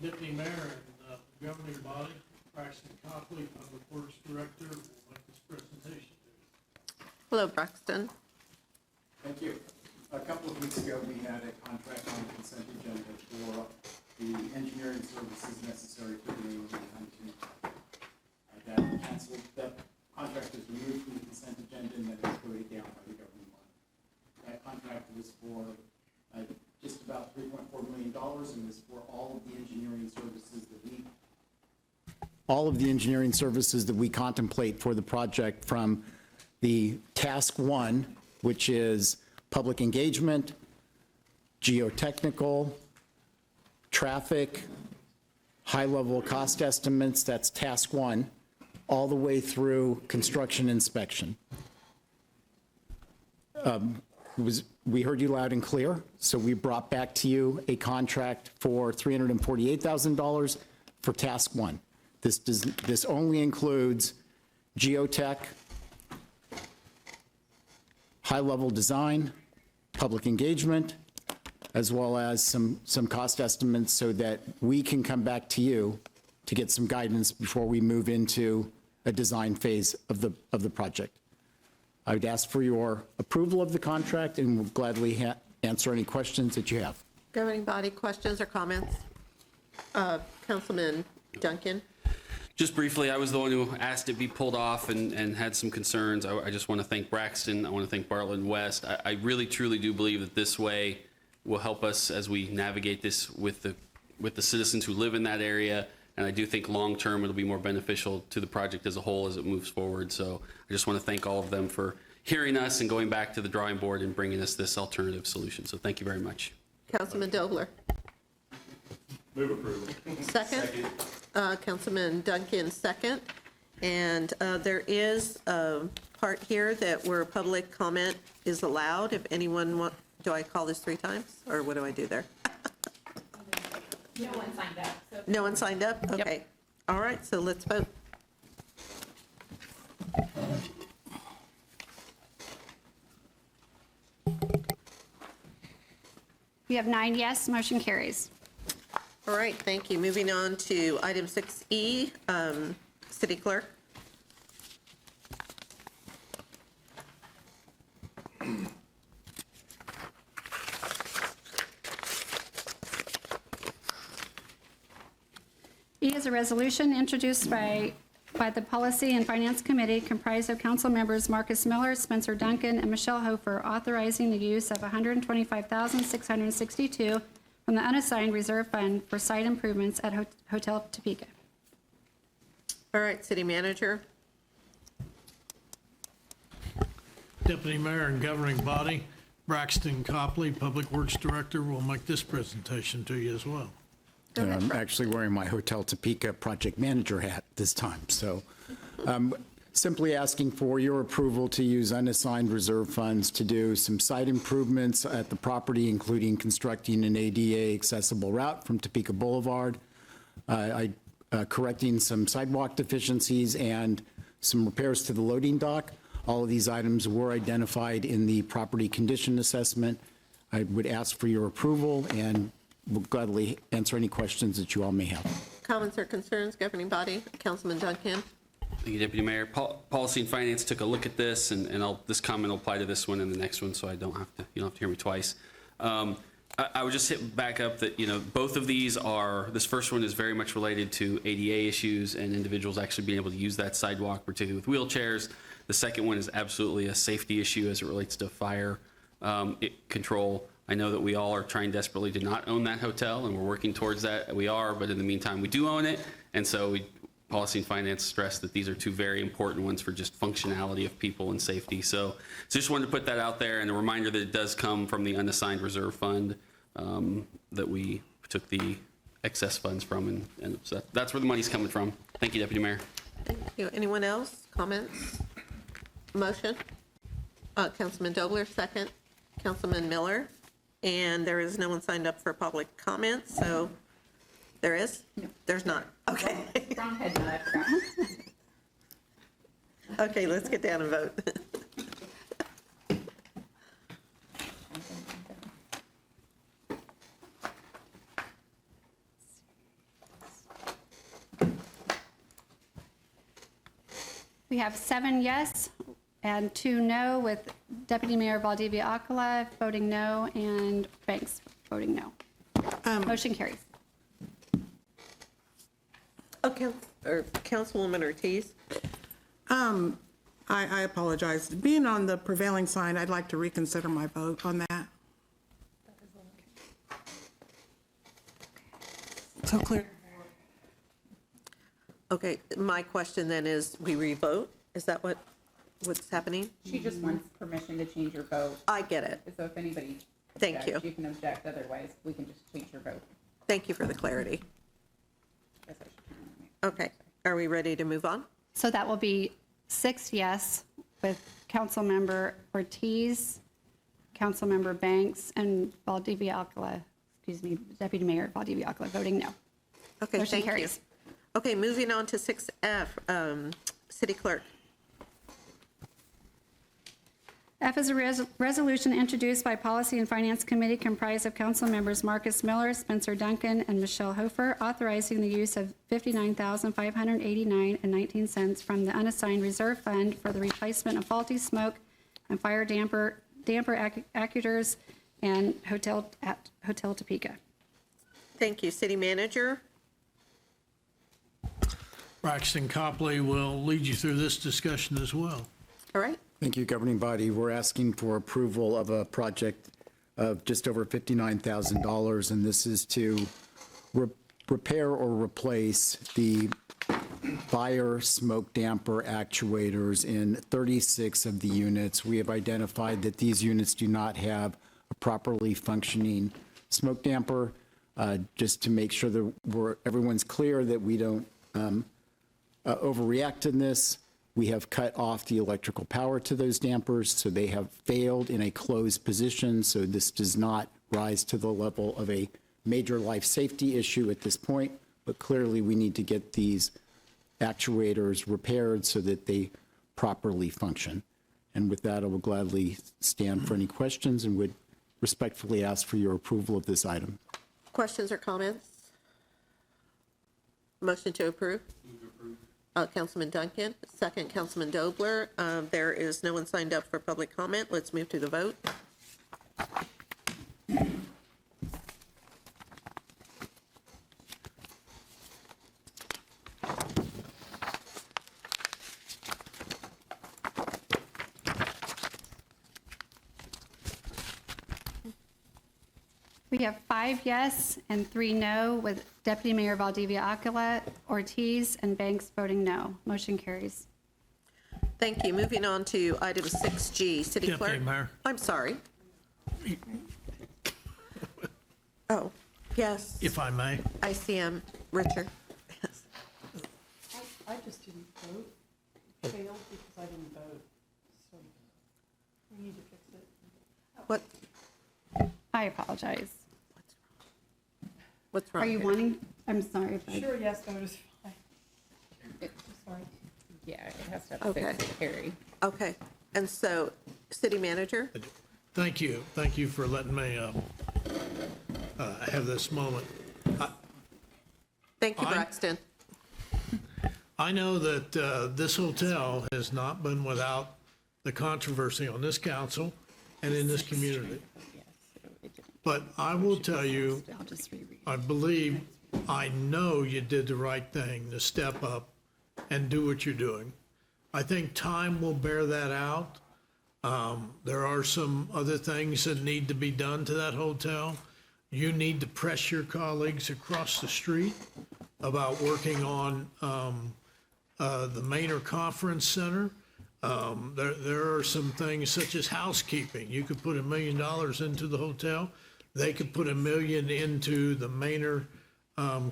Deputy Mayor and governing body, Braxton Copley, Public Works Director, will make this presentation. Hello, Braxton. Thank you. A couple of weeks ago, we had a contract on the consent agenda for the engineering services necessary for the Revitalization. That canceled, that contract was removed from the consent agenda and then it was voted down by the governing body. That contract was for just about $3.4 million and was for all of the engineering services that we contemplate for the project, from the task one, which is public engagement, geotechnical, traffic, high-level cost estimates, that's task one, all the way through construction inspection. We heard you loud and clear, so we brought back to you a contract for $348,000 for task one. This only includes geotech, high-level design, public engagement, as well as some cost estimates so that we can come back to you to get some guidance before we move into a design phase of the project. I would ask for your approval of the contract and will gladly answer any questions that you have. Governing body, questions or comments? Councilman Duncan? Just briefly, I was the one who asked it be pulled off and had some concerns. I just want to thank Braxton. I want to thank Bartlett and West. I really, truly do believe that this way will help us as we navigate this with the citizens who live in that area. And I do think long-term it'll be more beneficial to the project as a whole as it moves forward. So I just want to thank all of them for hearing us and going back to the drawing board and bringing us this alternative solution. So thank you very much. Councilman Dobler? Move approval. Second? Councilman Duncan, second. And there is a part here where public comment is allowed. If anyone do I call this 3 times? Or what do I do there? No one signed up. So No one signed up? Okay. All right, so let's vote. We have 9 yes, motion carries. All right, thank you. Moving on to item 6E, City Clerk. E is a resolution introduced by the Policy and Finance Committee comprised of council members Marcus Miller, Spencer Duncan, and Michelle Hofer, authorizing the use of $125,662 from the unassigned reserve fund for site improvements at Hotel Topeka. All right, City Manager. Deputy Mayor and governing body, Braxton Copley, Public Works Director, will make this presentation to you as well. Go ahead, I'm actually wearing my Hotel Topeka project manager hat this time. So simply asking for your approval to use unassigned reserve funds to do some site improvements at the property, including constructing an ADA accessible route from Topeka Boulevard, correcting some sidewalk deficiencies, and some repairs to the loading dock. All of these items were identified in the property condition assessment. I would ask for your approval and will gladly answer any questions that you all may have. Comments or concerns, governing body? Councilman Duncan? Thank you, Deputy Mayor. Policy and Finance took a look at this, and this comment will apply to this one and the next one, so you don't have to hear me twice. I would just hit back up that, both of these this first one is very much related to ADA issues and individuals actually being able to use that sidewalk, particularly with wheelchairs. The second one is absolutely a safety issue as it relates to fire control. I know that we all are trying desperately to not own that hotel, and we're working towards that. We are, but in the meantime, we do own it. And so Policy and Finance stressed that these are two very important ones for just functionality of people and safety. So just wanted to put that out there, and a reminder that it does come from the unassigned reserve fund that we took the excess funds from, and so that's where the money's coming from. Thank you, Deputy Mayor. Thank you. Anyone else? Comments? Motion? Councilman Dobler, second. Councilman Miller? And there is no one signed up for public comment, so there is? No. There's not. Okay. Brown head nod. Okay, let's get down and vote. We have 7 yes and 2 no, with Deputy Mayor Valdivia Acala voting no and Banks voting no. Motion carries. Okay, or Councilwoman Ortiz? I apologize. Being on the prevailing side, I'd like to reconsider my vote on that. So clear. Okay, my question then is, we revote? Is that what's happening? She just wants permission to change your vote. I get it. So if anybody Thank objects, you. you can object, otherwise we can just change your vote. Thank you for the clarity. Guess I should turn on my- Okay, are we ready to move on? So that will be 6 yes with Councilmember Ortiz, Councilmember Banks, and Valdivia Acala, Deputy Mayor Valdivia Acala voting no. Okay, Motion thank you. carries. Okay, moving on to 6F, City Clerk. F is a resolution introduced by Policy and Finance Committee comprised of council members Marcus Miller, Spencer Duncan, and Michelle Hofer, authorizing the use of $59,589.19 from the unassigned reserve fund for the replacement of faulty smoke and fire damper actuators and Hotel Topeka. Thank you. City Manager? Braxton Copley will lead you through this discussion as well. All right. Thank you, governing body. We're asking for approval of a project of just over $59,000, and this is to repair or replace the fire smoke damper actuators in 36 of the units. We have identified that these units do not have a properly functioning smoke damper. Just to make sure that everyone's clear that we don't overreact in this. We have cut off the electrical power to those dampers, so they have failed in a closed position, so this does not rise to the level of a major life safety issue at this point, but clearly we need to get these actuators repaired so that they properly function. And with that, I will gladly stand for any questions and would respectfully ask for your approval of this item. Questions or comments? Motion to approve? Councilman Duncan, second Councilman Dobler. There is no one signed up for public comment. Let's move to the vote. We have 5 yes and 3 no, with Deputy Mayor Valdivia Acala, Ortiz, and Banks voting no. Motion carries. Thank you. Moving on to item 6G, City Clerk. Deputy Mayor. I'm sorry. Oh, yes. If I may. ICM, Richard. Yes. I just didn't vote. Failed What, I apologize. what's wrong? Are you here? wanting, I'm sorry. if I- Sure, yes, vote is fine. Sorry. Yeah, it has to have Okay. six to carry. Okay, and so, city manager? Thank you. Thank you for letting me have this moment. Thank you, I- Braxton. I know that this hotel has not been without the controversy on this council and in this community. But I will tell you, I'll just reread. I know you did the right thing to step up and do what you're doing. I think time will bear that out. There are some other things that need to be done to that hotel. You need to press your colleagues across the street about working on the Manor Conference Center. There are some things such as housekeeping. You could put $1 million into the hotel. They could put $1 million into the Manor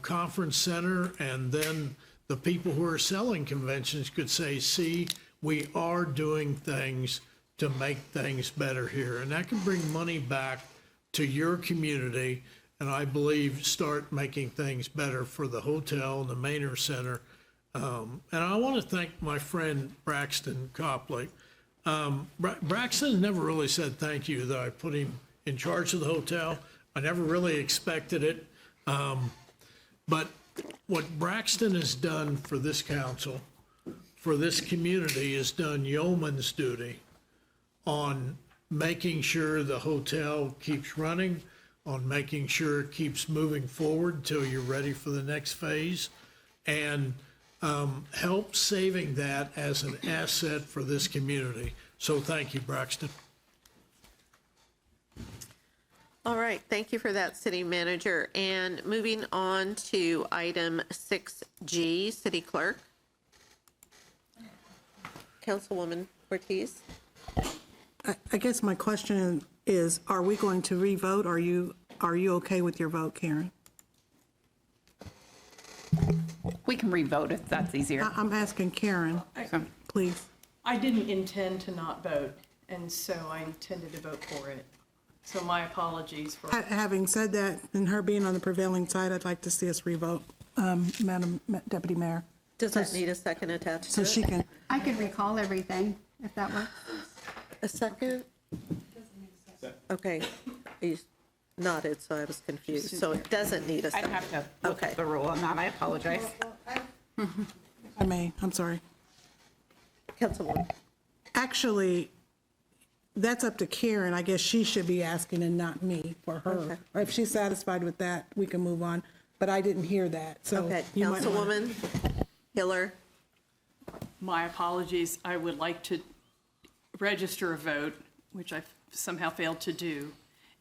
Conference Center, and then the people who are selling conventions could say, see, we are doing things to make things better here. And that can bring money back to your community, and I believe start making things better for the hotel and the Manor Center. And I want to thank my friend Braxton Copley. Braxton never really said thank you that I put him in charge of the hotel. I never really expected it. But what Braxton has done for this council, for this community, has done yeoman's duty on making sure the hotel keeps running, on making sure it keeps moving forward till you're ready for the next phase, and help saving that as an asset for this community. So thank you, Braxton. All right, thank you for that, city manager. And moving on to item 6G, city clerk. Councilwoman Ortiz. I guess my question is, are we going to re-vote? Are you okay with your vote, Karen? We can re-vote if that's easier. I'm asking Karen, please. I didn't intend to not vote, and so I intended to vote for it. So my apologies for. Having said that, and her being on the prevailing side, I'd like to see us re-vote, Madam Deputy Mayor, Does that need a second attached to so it? she can. I could recall everything, if that works. A second? Okay, you nodded, so I was confused. So it doesn't need a I'd second. have to look Okay. at the rule on that. I apologize. I'm sorry. Councilwoman. Actually, that's up to Karen. I guess she should be asking and not me for her. Okay. Or if she's satisfied with that, we can move on. But I didn't hear that, so. Okay, you might wanna- Councilwoman Hiller. My apologies. I would like to register a vote, which I somehow failed to do,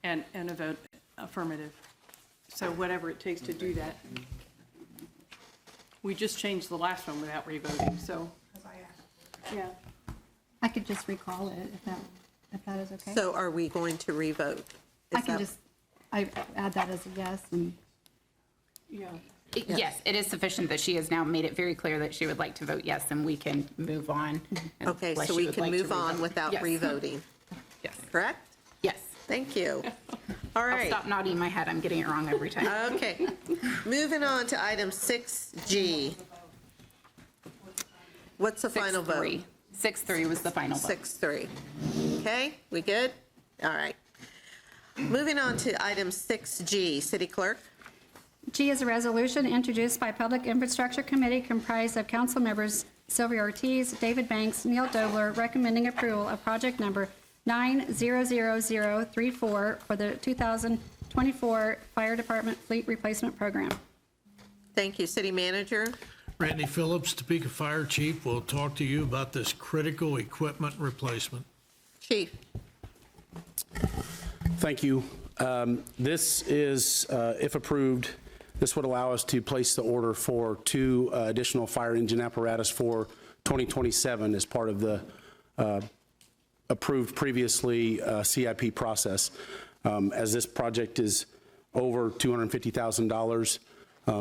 and a vote affirmative. So whatever it takes to do that. We just changed the last one without re-voting, so. Yeah. I could just recall it, if that is okay. So are we going to re-vote? I Is can that- just, I add that as a yes, and Yeah. Yes, it is sufficient that she has now made it very clear that she would like to vote yes, and we can move on. Okay, unless so she we would can like to move on re-vote. without Yes. re-voting, Yes. correct? Yes. Thank you. All I'll right. stop nodding my head. I'm getting it wrong every time. Okay, moving on to item 6G. What's the final vote? 6-3. 6-3 was the final vote. 6-3. Okay, we good? All right. Moving on to item 6G, city clerk. G is a resolution introduced by Public Infrastructure Committee comprised of council members Sylvia Ortiz, David Banks, Neil Dobler, recommending approval of project number 900034 for the 2024 Fire Department Fleet Replacement Program. Thank you, city manager. Randy Phillips, Topeka Fire Chief, will talk to you about this critical equipment replacement. Chief. Thank you. This is, if approved, this would allow us to place the order for 2 additional fire engine apparatus for 2027 as part of the approved previously CIP process. As this project is over $250,000,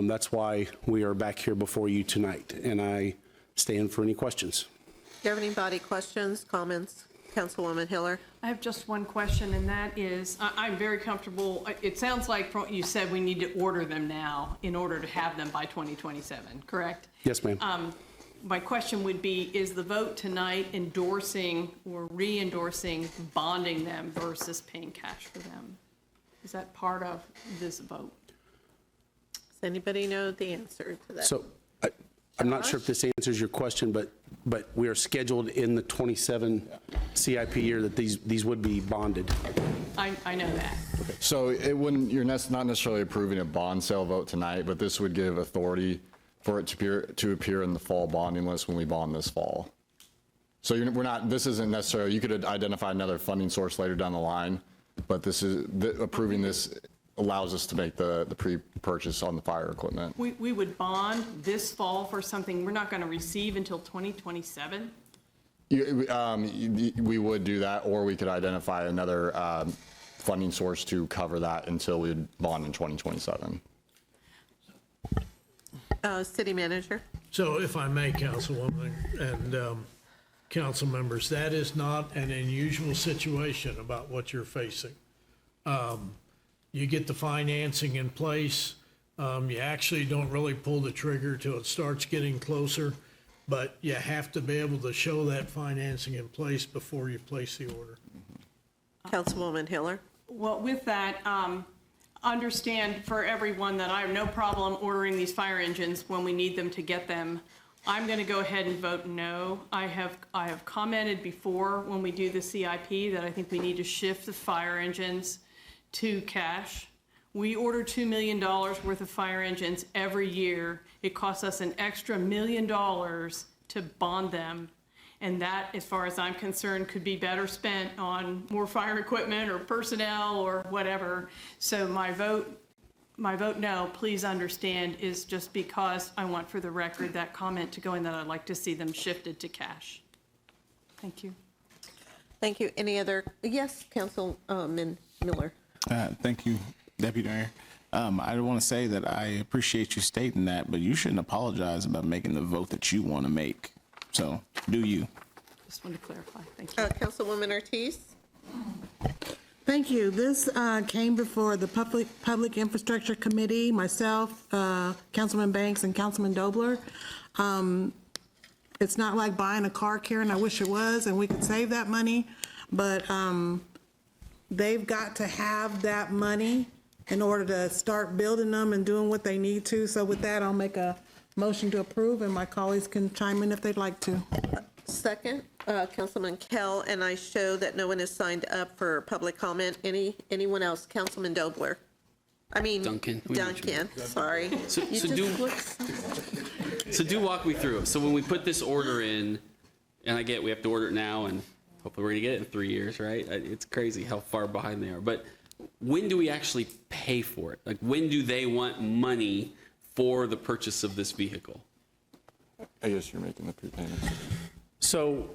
that's why we are back here before you tonight, and I stand for any questions. Governing body questions, comments? Councilwoman Hiller? I have just one question, and that is, I'm very comfortable, it sounds like from what you said, we need to order them now in order to have them by 2027, correct? Yes, ma'am. My question would be, is the vote tonight endorsing or re-endorsing bonding them versus paying cash for them? Is that part of this vote? Does anybody know the answer to that? So I'm not sure if this answers your question, but we are scheduled in the 27 CIP year that these would be bonded. I know that. So it wouldn't, you're not necessarily approving a bond sale vote tonight, but this would give authority for it to appear in the fall bonding list when we bond this fall. So we're not, this isn't necessarily, you could identify another funding source later down the line, but this is, approving this allows us to make the pre-purchase on the fire equipment. We would bond this fall for something we're not going to receive until 2027? We would do that, or we could identify another funding source to cover that until we bond in 2027. City Manager? So if I may, Councilwoman and council members, that is not an unusual situation about what you're facing. You get the financing in place. You actually don't really pull the trigger till it starts getting closer, but you have to be able to show that financing in place before you place the order. Councilwoman Hiller? Well, with that, understand for everyone that I have no problem ordering these fire engines when we need them to get them. I'm going to go ahead and vote no. I have commented before when we do the CIP that I think we need to shift the fire engines to cash. We order $2 million worth of fire engines every year. It costs us an extra $1 million to bond them. And that, as far as I'm concerned, could be better spent on more fire equipment or personnel or whatever. So my vote no, please understand, is just because I want for the record that comment to go in that I'd like to see them shifted to cash. Thank you. Thank you. Any other? Yes, Councilman Miller. Thank you, Deputy Mayor. I want to say that I appreciate you stating that, but you shouldn't apologize about making the vote that you want to make. So do you. Just wanted to clarify. Thank you. Councilwoman Ortiz? Thank you. This came before the Public Infrastructure Committee, myself, Councilman Banks, and Councilman Dobler. It's not like buying a car, Karen. I wish it was, and we could save that money. But they've got to have that money in order to start building them and doing what they need to. So with that, I'll make a motion to approve, and my colleagues can chime in if they'd like to. Second, Councilman Kell, and I show that no one has signed up for public comment. Anyone else? Councilman Dobler? Duncan. Sorry. So do walk me through. So when we put this order in, and I get we have to order it now, and hopefully we're going to get it in 3 years, right? It's crazy how far behind they are. But when do we actually pay for it? Like, when do they want money for the purchase of this vehicle? I guess you're making the prepayment. So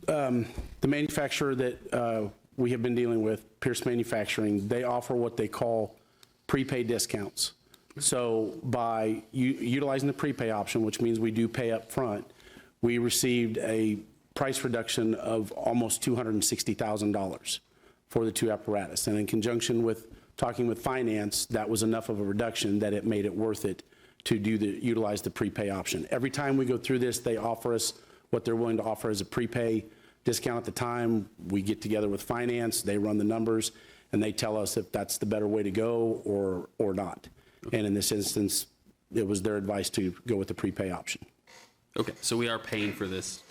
the manufacturer that we have been dealing with, Pierce Manufacturing, they offer what they call prepaid discounts. So by utilizing the prepay option, which means we do pay up front, we received a price reduction of almost $260,000 for the two apparatus. And in conjunction with talking with finance, that was enough of a reduction that it made it worth it to utilize the prepay option. Every time we go through this, they offer us what they're willing to offer as a prepay discount at the time. We get together with finance, they run the numbers, and they tell us if that's the better way to go or not. And in this instance, it was their advice to go with the prepay option. Okay, so we are paying for this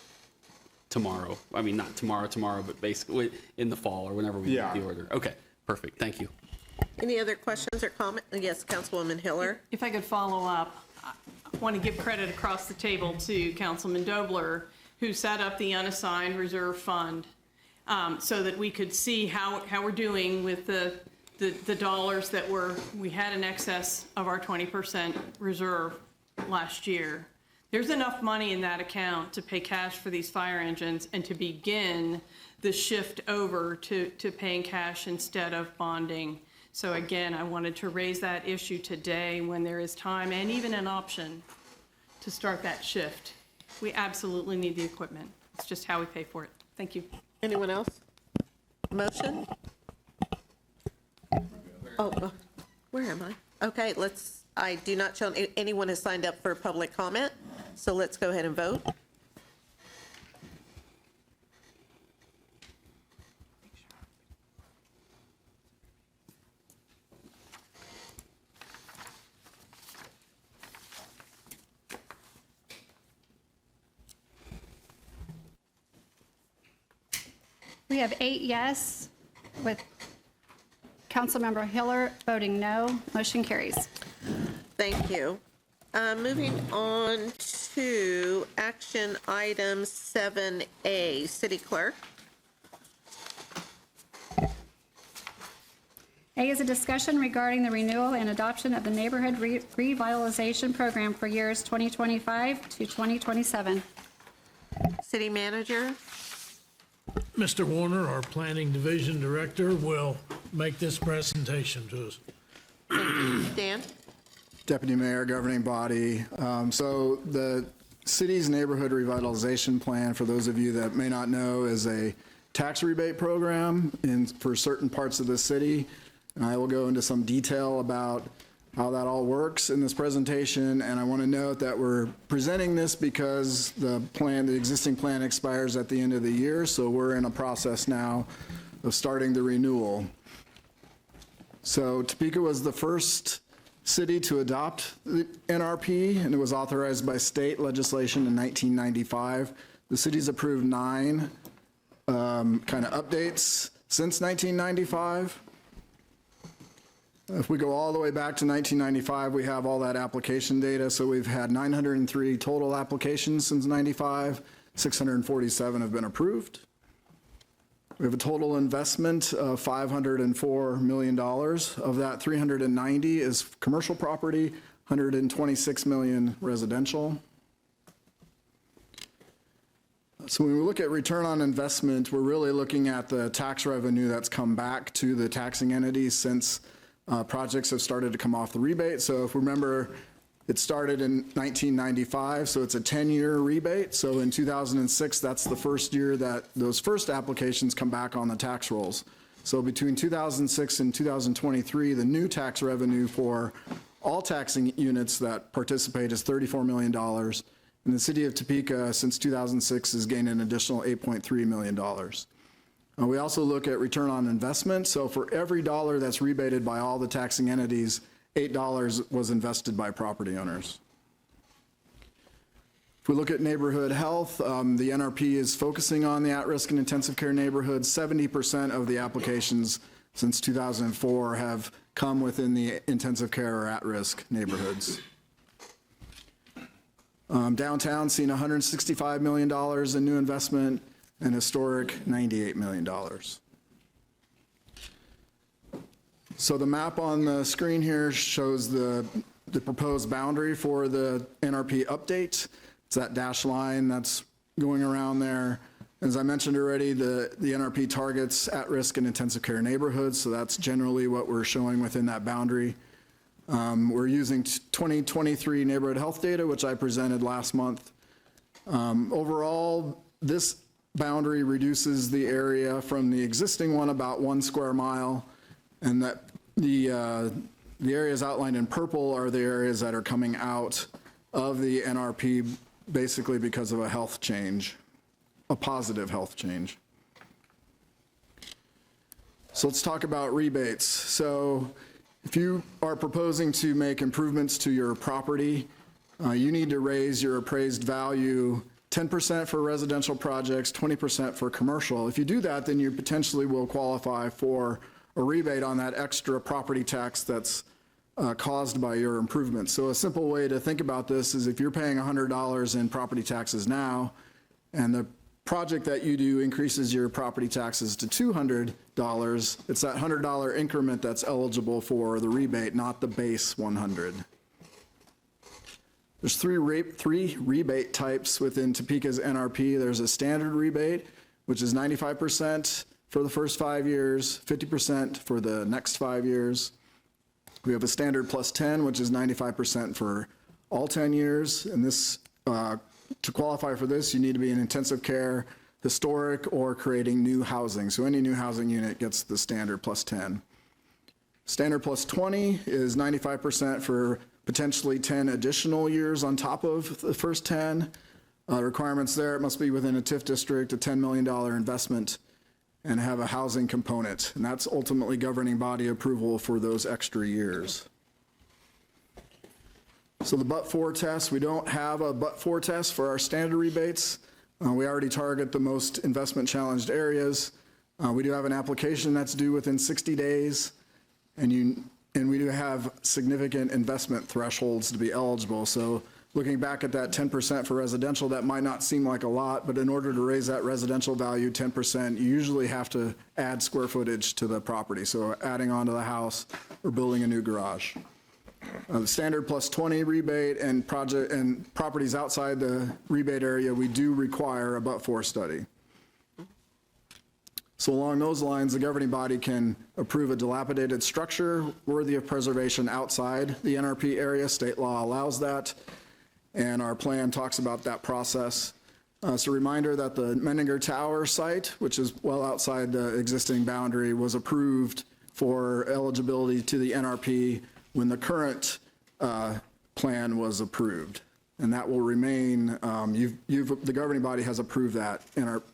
tomorrow. I mean, not tomorrow, but basically in the fall or whenever we make the order. Okay, perfect. Thank you. Any other questions or comments? Yes, Councilwoman Hiller? If I could follow up, I want to give credit across the table to Councilman Dobler, who set up the unassigned reserve fund so that we could see how we're doing with the dollars that we had in excess of our 20% reserve last year. There's enough money in that account to pay cash for these fire engines and to begin the shift over to paying cash instead of bonding. So again, I wanted to raise that issue today when there is time and even an option to start that shift. We absolutely need the equipment. It's just how we pay for it. Thank you. Anyone else? Motion? Oh, where am I? Okay, I do not show anyone has signed up for public comment, so let's go ahead and vote. We have 8 yes, with Councilmember Hiller voting no. Motion carries. Thank you. Moving on to action item 7A, City Clerk. A is a discussion regarding the renewal and adoption of the Neighborhood Revitalization Program for years 2025 to 2027. City Manager. Mr. Warner, our Planning Division Director, will make this presentation to us. Dan? Deputy Mayor, governing body. So the city's neighborhood revitalization plan, for those of you that may not know, is a tax rebate program for certain parts of the city. And I will go into some detail about how that all works in this presentation. And I want to note that we're presenting this because the existing plan expires at the end of the year. So we're in a process now of starting the renewal. So Topeka was the first city to adopt the NRP, and it was authorized by state legislation in 1995. The city's approved 9 kind of updates since 1995. If we go all the way back to 1995, we have all that application data. So we've had 903 total applications since 95. 647 have been approved. We have a total investment of $504 million. Of that, 390 is commercial property, 126 million residential. So when we look at return on investment, we're really looking at the tax revenue that's come back to the taxing entities since projects have started to come off the rebate. So if we remember, it started in 1995, so it's a 10-year rebate. So in 2006, that's the first year that those first applications come back on the tax rolls. So between 2006 and 2023, the new tax revenue for all taxing units that participate is $34 million. And the city of Topeka, since 2006, has gained an additional $8.3 million. We also look at return on investment. So for every dollar that's rebated by all the taxing entities, $8 was invested by property owners. If we look at neighborhood health, the NRP is focusing on the at-risk and intensive care neighborhoods. 70% of the applications since 2004 have come within the intensive care or at-risk neighborhoods. Downtown seen $165 million in new investment, and historic $98 million. So the map on the screen here shows the proposed boundary for the NRP update. It's that dashed line that's going around there. As I mentioned already, the NRP targets at-risk and intensive care neighborhoods, so that's generally what we're showing within that boundary. We're using 2023 neighborhood health data, which I presented last month. Overall, this boundary reduces the area from the existing one about 1 square mile, and that the areas outlined in purple are the areas that are coming out of the NRP basically because of a health change, a positive health change. So let's talk about rebates. So if you are proposing to make improvements to your property, you need to raise your appraised value 10% for residential projects, 20% for commercial. If you do that, then you potentially will qualify for a rebate on that extra property tax that's caused by your improvements. So a simple way to think about this is if you're paying $100 in property taxes now, and the project that you do increases your property taxes to $200, it's that $100 increment that's eligible for the rebate, not the base 100. There's three rebate types within Topeka's NRP. There's a standard rebate, which is 95% for the first 5 years, 50% for the next 5 years. We have a standard plus 10, which is 95% for all 10 years. And this to qualify for this, you need to be in intensive care, historic, or creating new housing. So any new housing unit gets the standard plus 10. Standard plus 20 is 95% for potentially 10 additional years on top of the first 10. Requirements there, it must be within a TIF district, a $10 million investment, and have a housing component. And that's ultimately governing body approval for those extra years. So the but-for test, we don't have a but-for test for our standard rebates. We already target the most investment-challenged areas. We do have an application that's due within 60 days, and we do have significant investment thresholds to be eligible. So looking back at that 10% for residential, that might not seem like a lot, but in order to raise that residential value 10%, you usually have to add square footage to the property. So adding on to the house or building a new garage. The standard plus 20 rebate and properties outside the rebate area, we do require a but-for study. So along those lines, the governing body can approve a dilapidated structure worthy of preservation outside the NRP area. State law allows that, and our plan talks about that process. So a reminder that the Menninger Tower site, which is well outside the existing boundary, was approved for eligibility to the NRP when the current plan was approved. And that will remain, the governing body has approved that,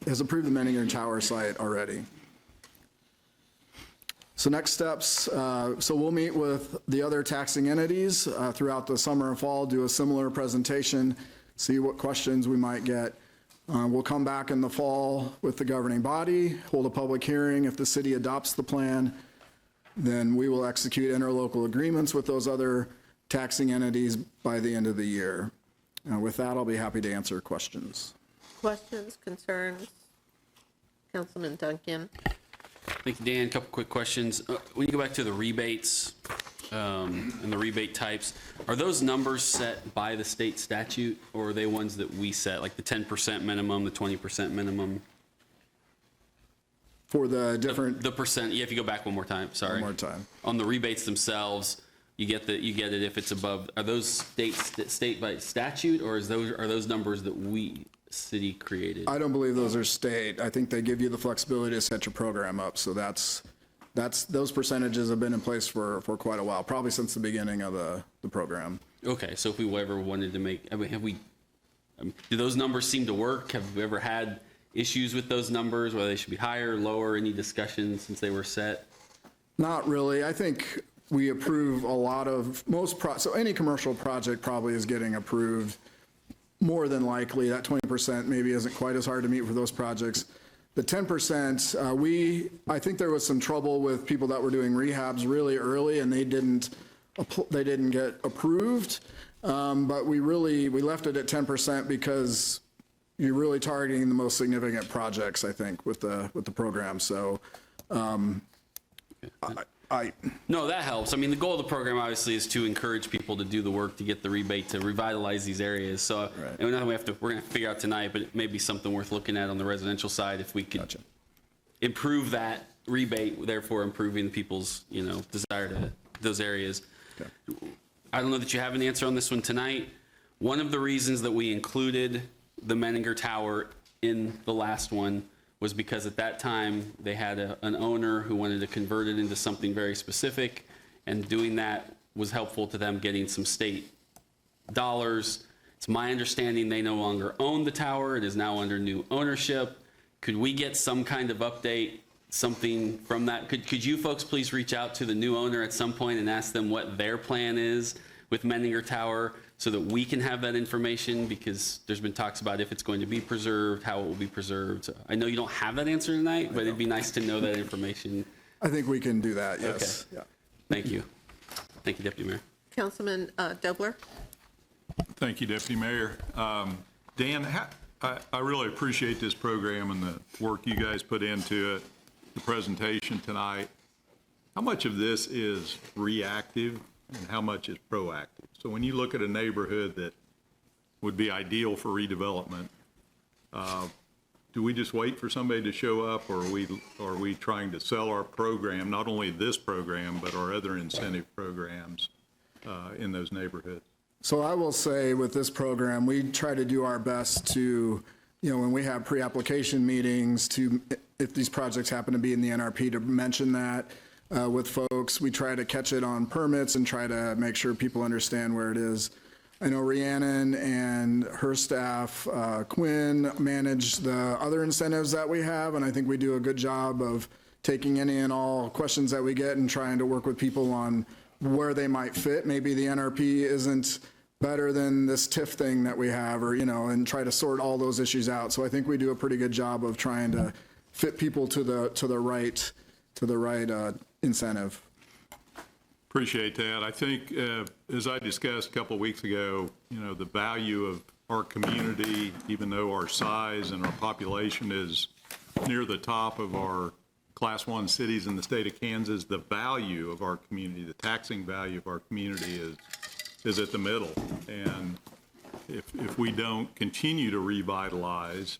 has approved the Menninger Tower site already. So next steps, so we'll meet with the other taxing entities throughout the summer and fall, do a similar presentation, see what questions we might get. We'll come back in the fall with the governing body, hold a public hearing. If the city adopts the plan, then we will execute interlocal agreements with those other taxing entities by the end of the year. With that, I'll be happy to answer questions. Questions, concerns? Councilman Duncan? Thank you, Dan. A couple quick questions. When you go back to the rebates and the rebate types, are those numbers set by the state statute, or are they ones that we set, like the 10% minimum, the 20% minimum? For the different... The percent, yeah, if you go back one more time, sorry. One more time. On the rebates themselves, you get it if it's above. Are those state by statute, or are those numbers that we city created? I don't believe those are state. I think they give you the flexibility to set your program up. So those percentages have been in place for quite a while, probably since the beginning of the program. Okay, so if we ever wanted to make, do those numbers seem to work? Have we ever had issues with those numbers, whether they should be higher, lower, any discussion since they were set? Not really. I think we approve a lot of so any commercial project probably is getting approved more than likely. That 20% maybe isn't quite as hard to meet for those projects. The 10%, I think there was some trouble with people that were doing rehabs really early and they didn't get approved. But we left it at 10% because you're really targeting the most significant projects, I think, with the program. So No, that helps. I mean, the goal of the program obviously is to encourage people to do the work to get the rebate to revitalize these areas. So, Right. and we're going to figure out tonight, but it may be something worth looking at on the residential side if we could improve that rebate, therefore improving people's, desire to those areas. Okay. I don't know that you have an answer on this one tonight. One of the reasons that we included the Menninger Tower in the last one was because at that time they had an owner who wanted to convert it into something very specific, and doing that was helpful to them getting some state dollars. It's my understanding they no longer own the tower. It is now under new ownership. Could we get some kind of update, something from that? Could you folks please reach out to the new owner at some point and ask them what their plan is with Menninger Tower, so that we can have that information, because there's been talks about if it's going to be preserved, how it will be preserved. So I know you don't have that answer tonight, but it'd be nice to know that information. I think we can do that, yes. Okay. Yeah. Thank you. Thank you, Deputy Mayor. Councilman Dobler? Thank you, Deputy Mayor. Dan, I really appreciate this program and the work you guys put into it, the presentation tonight. How much of this is reactive and how much is proactive? So when you look at a neighborhood that would be ideal for redevelopment, do we just wait for somebody to show up, or are we trying to sell our program, not only this program, but our other incentive programs in those neighborhoods? So I will say with this program, we try to do our best to, when we have pre-application meetings, to, if these projects happen to be in the NRP, to mention that with folks. We try to catch it on permits and try to make sure people understand where it is. I know Rhiannon and her staff, Quinn, manage the other incentives that we have, and I think we do a good job of taking any and all questions that we get and trying to work with people on where they might fit. Maybe the NRP isn't better than this TIF thing that we have, or, and try to sort all those issues out. So I think we do a pretty good job of trying to fit people to the right incentive. Appreciate that. I think, as I discussed a couple of weeks ago, the value of our community, even though our size and our population is near the top of our Class 1 cities in the state of Kansas, the value of our community, the taxing value of our community is at the middle. And if we don't continue to revitalize,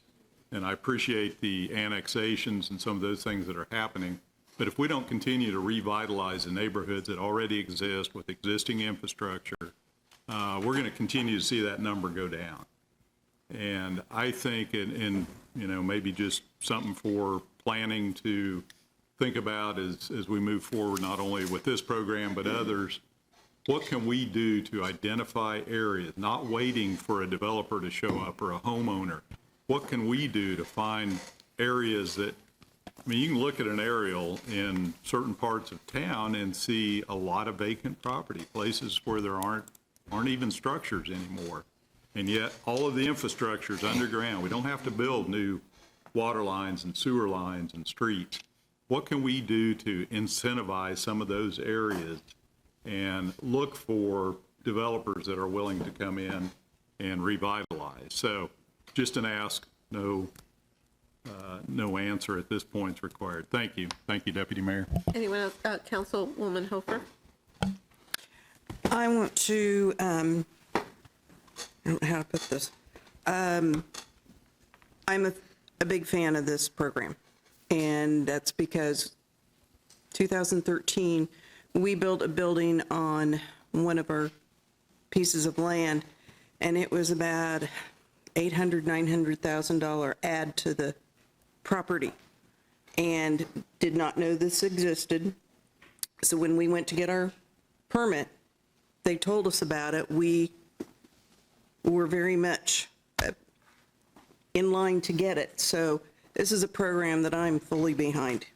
and I appreciate the annexations and some of those things that are happening, but if we don't continue to revitalize the neighborhoods that already exist with existing infrastructure, we're going to continue to see that number go down. And I think, maybe just something for planning to think about as we move forward, not only with this program, but others, what can we do to identify areas, not waiting for a developer to show up or a homeowner? What can we do to find areas that, you can look at an aerial in certain parts of town and see a lot of vacant property, places where there aren't even structures anymore. And yet all of the infrastructure is underground. We don't have to build new water lines and sewer lines and streets. What can we do to incentivize some of those areas and look for developers that are willing to come in and revitalize? So just an ask, no answer at this point is required. Thank you. Thank you, Deputy Mayor. Anyone else? Councilwoman Hofer? I want to, I don't know how to put this. I'm a big fan of this program, and that's because 2013, we built a building on one of our pieces of land, and it was about $800,000, $900,000 add to the property, and did not know this existed. So when we went to get our permit, they told us about it. We were very much in line to get it. So this is a program that I'm fully behind.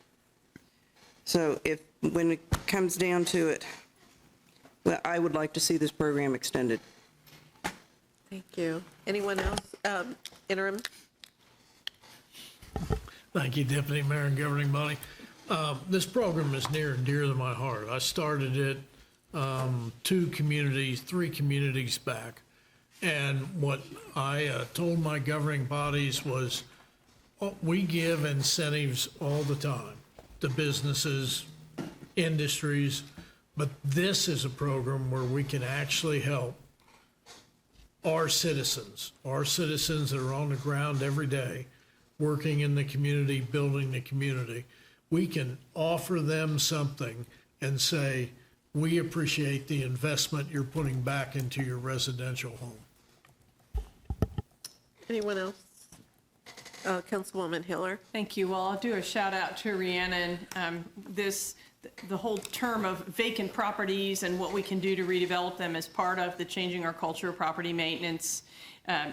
So when it comes down to it, well, I would like to see this program extended. Thank you. Anyone else? Interim? Thank you, Deputy Mayor and Governing Body. This program is near and dear to my heart. I started it 3 communities back. And what I told my governing bodies was, we give incentives all the time to businesses, industries, but this is a program where we can actually help our citizens that are on the ground every day, working in the community, building the community. We can offer them something and say, we appreciate the investment you're putting back into your residential home. Anyone else? Councilwoman Hiller? Thank you. Well, I'll do a shout out to Rhiannon. The whole term of vacant properties and what we can do to redevelop them as part of the Changing Our Culture property maintenance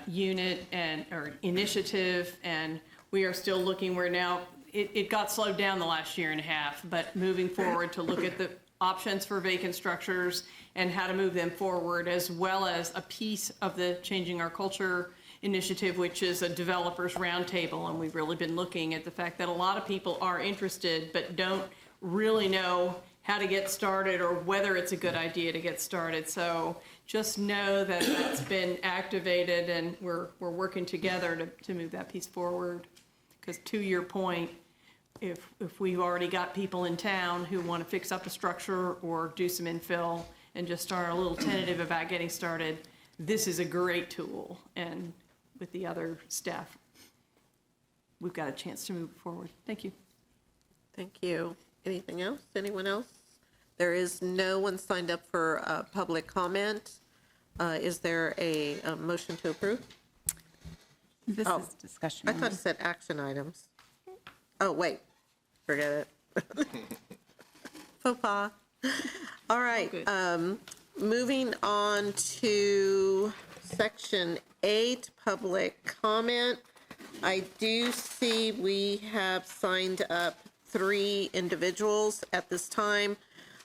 unit or initiative. And we are still looking, it got slowed down the last year and a half, but moving forward to look at the options for vacant structures and how to move them forward, as well as a piece of the Changing Our Culture initiative, which is a developers roundtable. And we've really been looking at the fact that a lot of people are interested but don't really know how to get started or whether it's a good idea to get started. So just know that that's been activated, and we're working together to move that piece forward. Because to your point, if we've already got people in town who want to fix up a structure or do some infill and just are a little tentative about getting started, this is a great tool. And with the other staff, we've got a chance to move it forward. Thank you. Thank you. Anything else? Anyone else? There is no one signed up for public comment. Is there a motion to approve? This Oh, is discussion. I thought it said action items. Oh, wait, forget it. Faux pas. All right, moving on to section 8, public comment. I do see we have signed up 3 individuals at this time.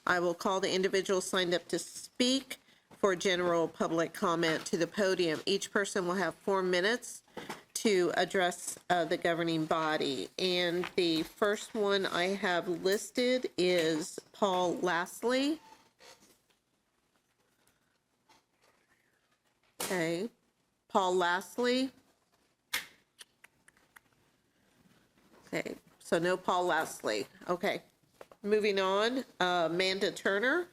I will call the individuals signed up to speak for general public comment to the podium. Each person will have 4 minutes to address the governing body. And the first one I have listed is Paul Lastly. Okay, Paul Lastly. Okay, so no Paul Lastly. Okay, moving on, Amanda Turner.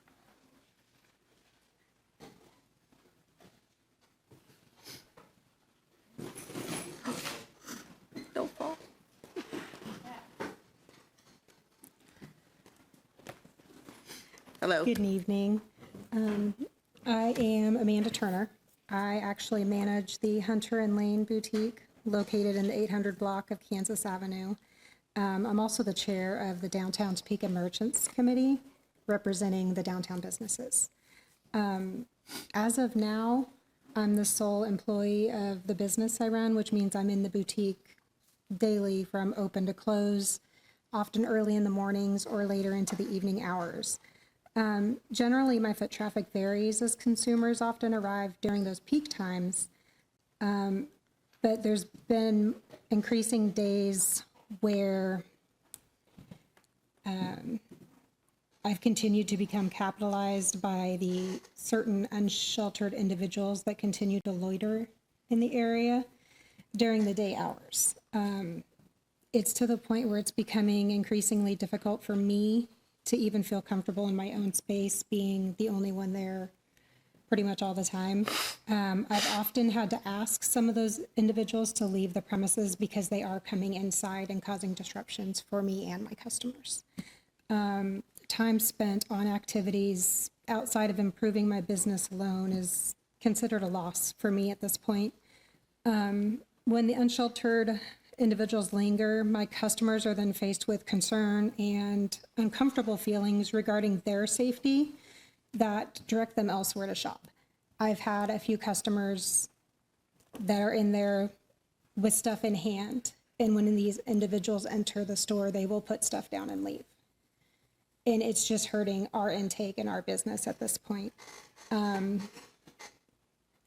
No Paul. Hello. Good evening. I am Amanda Turner. I actually manage the Hunter and Lane Boutique located in the 800 block of Kansas Avenue. I'm also the chair of the Downtown Topeka Merchants Committee, representing the downtown businesses. As of now, I'm the sole employee of the business I run, which means I'm in the boutique daily from open to close, often early in the mornings or later into the evening hours. Generally, my foot traffic varies as consumers often arrive during those peak times, but there's been increasing days where I've continued to become capitalized by the certain unsheltered individuals that continue to loiter in the area during the day hours. It's to the point where it's becoming increasingly difficult for me to even feel comfortable in my own space, being the only one there pretty much all the time. I've often had to ask some of those individuals to leave the premises because they are coming inside and causing disruptions for me and my customers. Time spent on activities outside of improving my business alone is considered a loss for me at this point. When the unsheltered individuals linger, my customers are then faced with concern and uncomfortable feelings regarding their safety that direct them elsewhere to shop. I've had a few customers that are in there with stuff in hand, and when these individuals enter the store, they will put stuff down and leave. And it's just hurting our intake and our business at this point.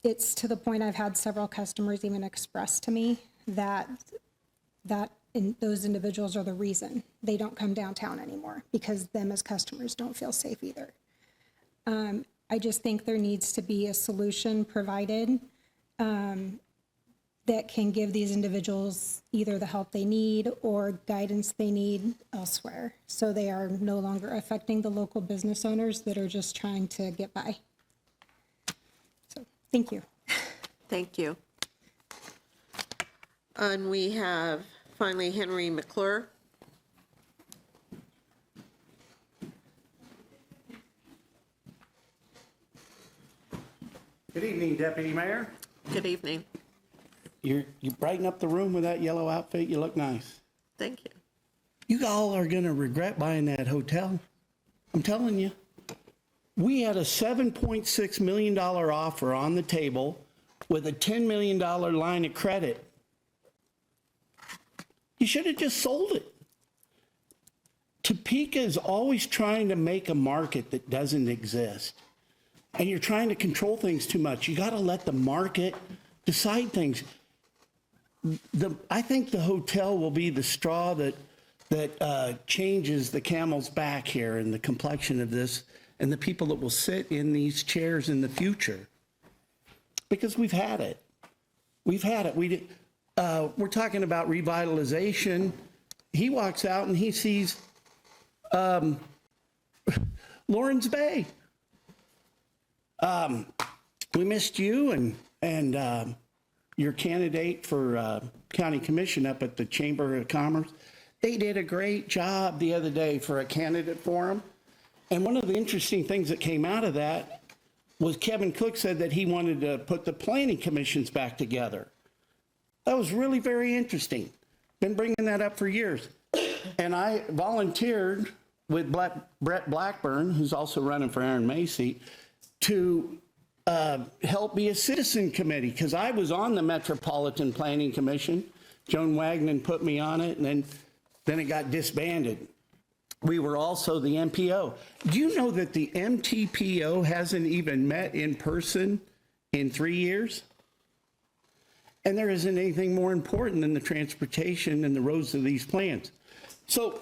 It's to the point I've had several customers even express to me that those individuals are the reason they don't come downtown anymore, because them as customers don't feel safe either. I just think there needs to be a solution provided that can give these individuals either the help they need or guidance they need elsewhere, so they are no longer affecting the local business owners that are just trying to get by. So, thank you. Thank you. And we have finally Henry McClure. Good evening, Deputy Mayor. Good evening. You brighten up the room with that yellow outfit. You look nice. Thank you. You all are going to regret buying that hotel. I'm telling you. We had a $7.6 million offer on the table with a $10 million line of credit. You should have just sold it. Topeka is always trying to make a market that doesn't exist. And you're trying to control things too much. You got to let the market decide things. I think the hotel will be the straw that changes the camel's back here and the complexion of this and the people that will sit in these chairs in the future. Because we've had it. We've had it. We're talking about revitalization. He walks out and he sees Lawrence Bay. We missed you and your candidate for county commission up at the Chamber of Commerce. They did a great job the other day for a candidate forum. And one of the interesting things that came out of that was Kevin Cook said that he wanted to put the planning commissions back together. That was really very interesting. Been bringing that up for years. And I volunteered with Brett Blackburn, who's also running for Aaron Macy, to help be a citizen committee, because I was on the Metropolitan Planning Commission. Joan Wagner put me on it, and then it got disbanded. We were also the MPO. Do you know that the MTPO hasn't even met in person in 3 years? And there isn't anything more important than the transportation and the roads of these plans. So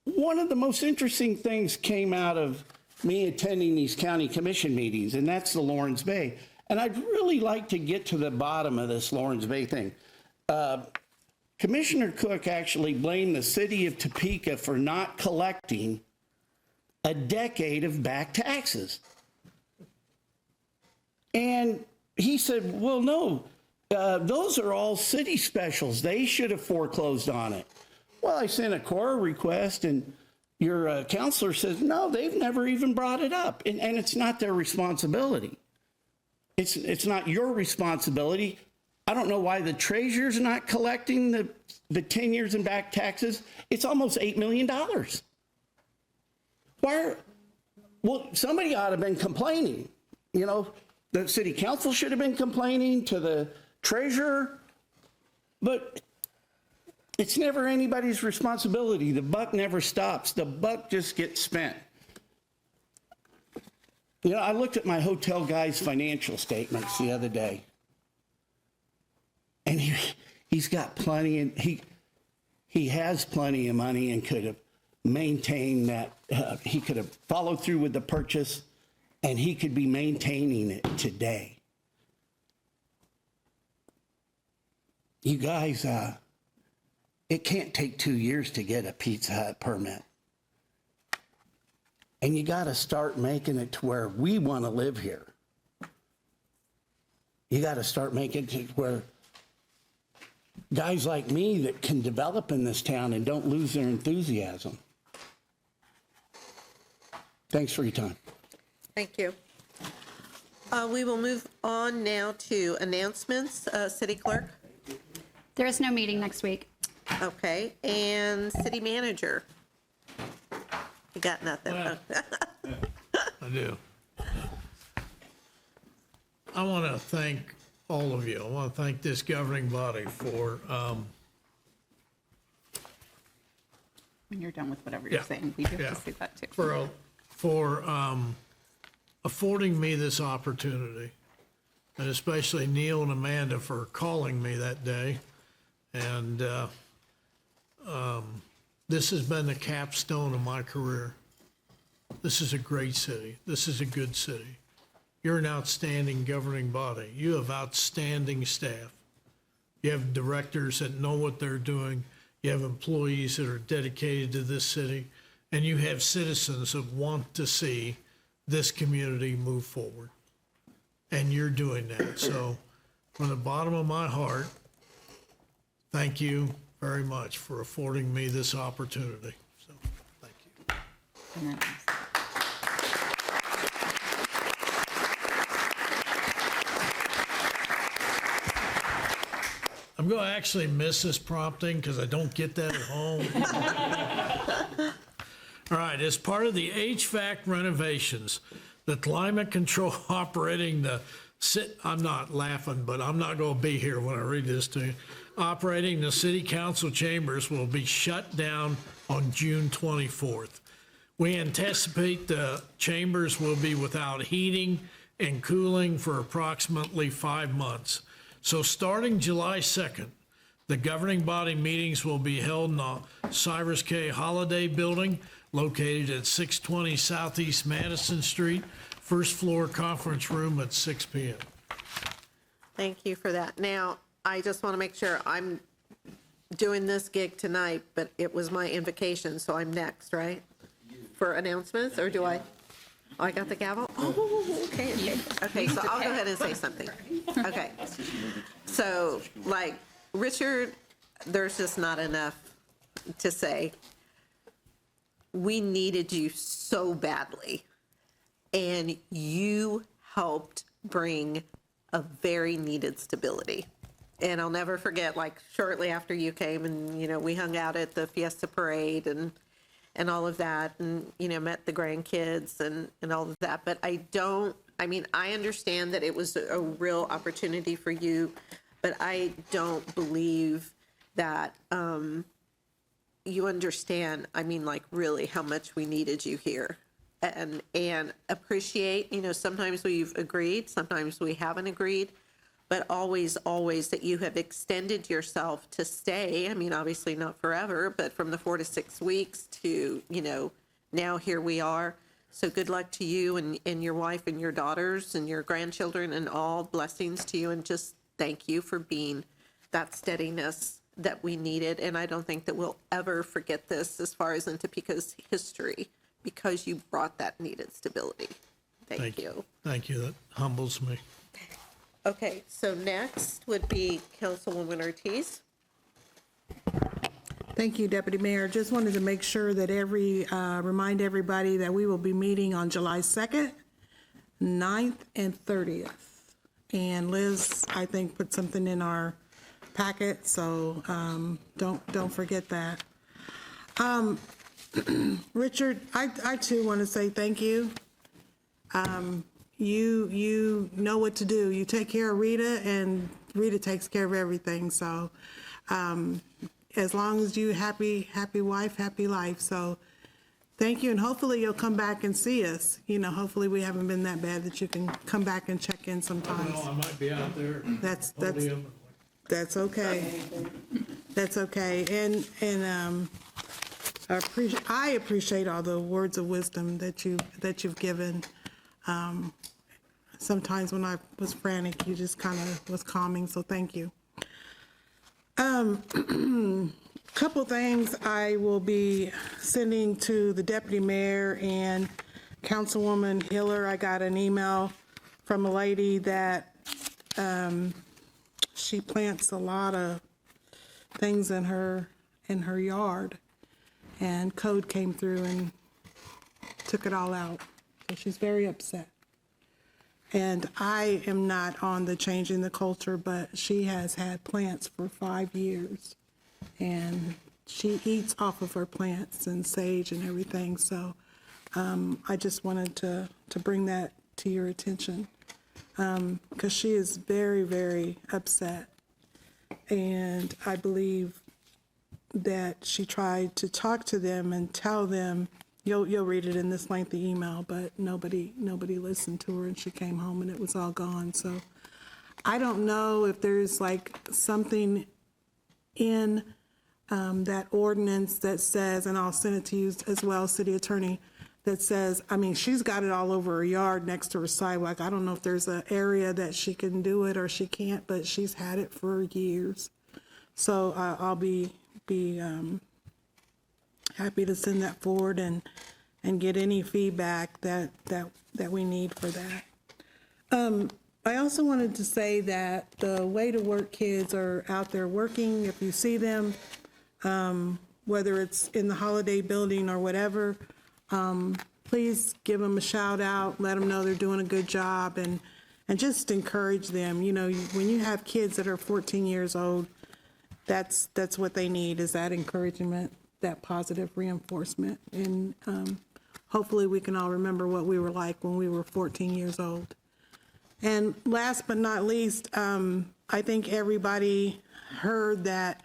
one of the most interesting things came out of me attending these county commission meetings, and that's the Lawrence Bay. And I'd really like to get to the bottom of this Lawrence Bay thing. Commissioner Cook actually blamed the city of Topeka for not collecting a decade of back taxes. And he said, well, no, those are all city specials. They should have foreclosed on it. Well, I sent a core request, and your counselor says, no, they've never even brought it up. And it's not their responsibility. It's not your responsibility. I don't know why the treasurer's not collecting the 10 years in back taxes. It's almost $8 million. Well, somebody ought to have been complaining. You know, the city council should have been complaining to the treasurer, but it's never anybody's responsibility. The buck never stops. The buck just gets spent. You know, I looked at my hotel guy's financial statements the other day, and he's got plenty, and he has plenty of money and could have maintained that. He could have followed through with the purchase, and he could be maintaining it today. You guys, it can't take 2 years to get a Pizza Hut permit. And you got to start making it to where we want to live here. You got to start making it to where guys like me that can develop in this town and don't lose their enthusiasm. Thanks for your time. Thank you. We will move on now to announcements. City Clerk? There is no meeting next week. Okay, and City Manager? You got nothing. I do. I want to thank all of you. I want to thank this governing body for, When you're done with whatever you're saying, we have to say that too. for affording me this opportunity, and especially Neil and Amanda for calling me that day. And this has been the capstone of my career. This is a great city. This is a good city. You're an outstanding governing body. You have outstanding staff. You have directors that know what they're doing. You have employees that are dedicated to this city. And you have citizens that want to see this community move forward. And you're doing that. So from the bottom of my heart, thank you very much for affording me this opportunity. So, thank you. I'm going to actually miss this prompting because I don't get that at home. All right, as part of the HVAC renovations, the climate control operating I'm not laughing, but I'm not going to be here when I read this to you. Operating the city council chambers will be shut down on June 24th. We anticipate the chambers will be without heating and cooling for approximately 5 months. So starting July 2nd, the governing body meetings will be held in the Cyrus K. Holiday Building located at 620 Southeast Madison Street, first floor conference room at 6 p.m. Thank you for that. Now, I just want to make sure I'm doing this gig tonight, but it was my invocation, so I'm next, right? For announcements, or do I? Oh, I got the gavel? Oh, okay. Okay, so I'll go ahead and say something. Okay. So, like, Richard, there's just not enough to say. We needed you so badly. and you helped bring a very needed stability. And I'll never forget, like, shortly after you came and, we hung out at the Fiesta Parade and all of that, and, met the grandkids and all of that. But I understand that it was a real opportunity for you, but I don't believe that you understand, really how much we needed you here. And appreciate, sometimes we've agreed, sometimes we haven't agreed, but always that you have extended yourself to stay. Obviously not forever, but from the 4 to 6 weeks to, now here we are. So good luck to you and your wife and your daughters and your grandchildren, and all blessings to you. And just thank you for being that steadiness that we needed. And I don't think that we'll ever forget this as far as in Topeka's history, because you brought that needed stability. Thank you. Thank you. That humbles me. Okay, so next would be Councilwoman Ortiz. Thank you, Deputy Mayor. Just wanted to make sure that remind everybody that we will be meeting on July 2nd, 9th, and 30th. And Liz, I think, put something in our packet, so don't forget that. Richard, I too want to say thank you. You know what to do. You take care of Rita, and Rita takes care of everything. So as long as you happy wife, happy life. So thank you, and hopefully you'll come back and see us. Hopefully we haven't been that bad that you can come back and check in sometimes. I might be out there. That's okay. That's okay. And I appreciate all the words of wisdom that you've given. Sometimes when I was frantic, you just kind of was calming, so thank you. Couple things I will be sending to the Deputy Mayor and Councilwoman Hiller. I got an email from a lady that she plants a lot of things in her yard, and code came through and took it all out. So she's very upset. And I am not on the changing the culture, but she has had plants for 5 years, and she eats off of her plants and sage and everything. So I just wanted to bring that to your attention, because she is very, very upset. And I believe that she tried to talk to them and tell them, you'll read it in this lengthy email, but nobody listened to her, and she came home and it was all gone. So I don't know if there's like something in that ordinance that says, and I'll send it to you as well, City Attorney, that says, she's got it all over her yard next to her sidewalk. I don't know if there's an area that she can do it or she can't, but she's had it for years. So I'll be happy to send that forward and get any feedback that we need for that. I also wanted to say that the Way to Work kids are out there working. If you see them, whether it's in the Holiday Building or whatever, please give them a shout out, let them know they're doing a good job, and just encourage them. When you have kids that are 14 years old, that's what they need, is that encouragement, that positive reinforcement. And hopefully we can all remember what we were like when we were 14 years old. And last but not least, I think everybody heard that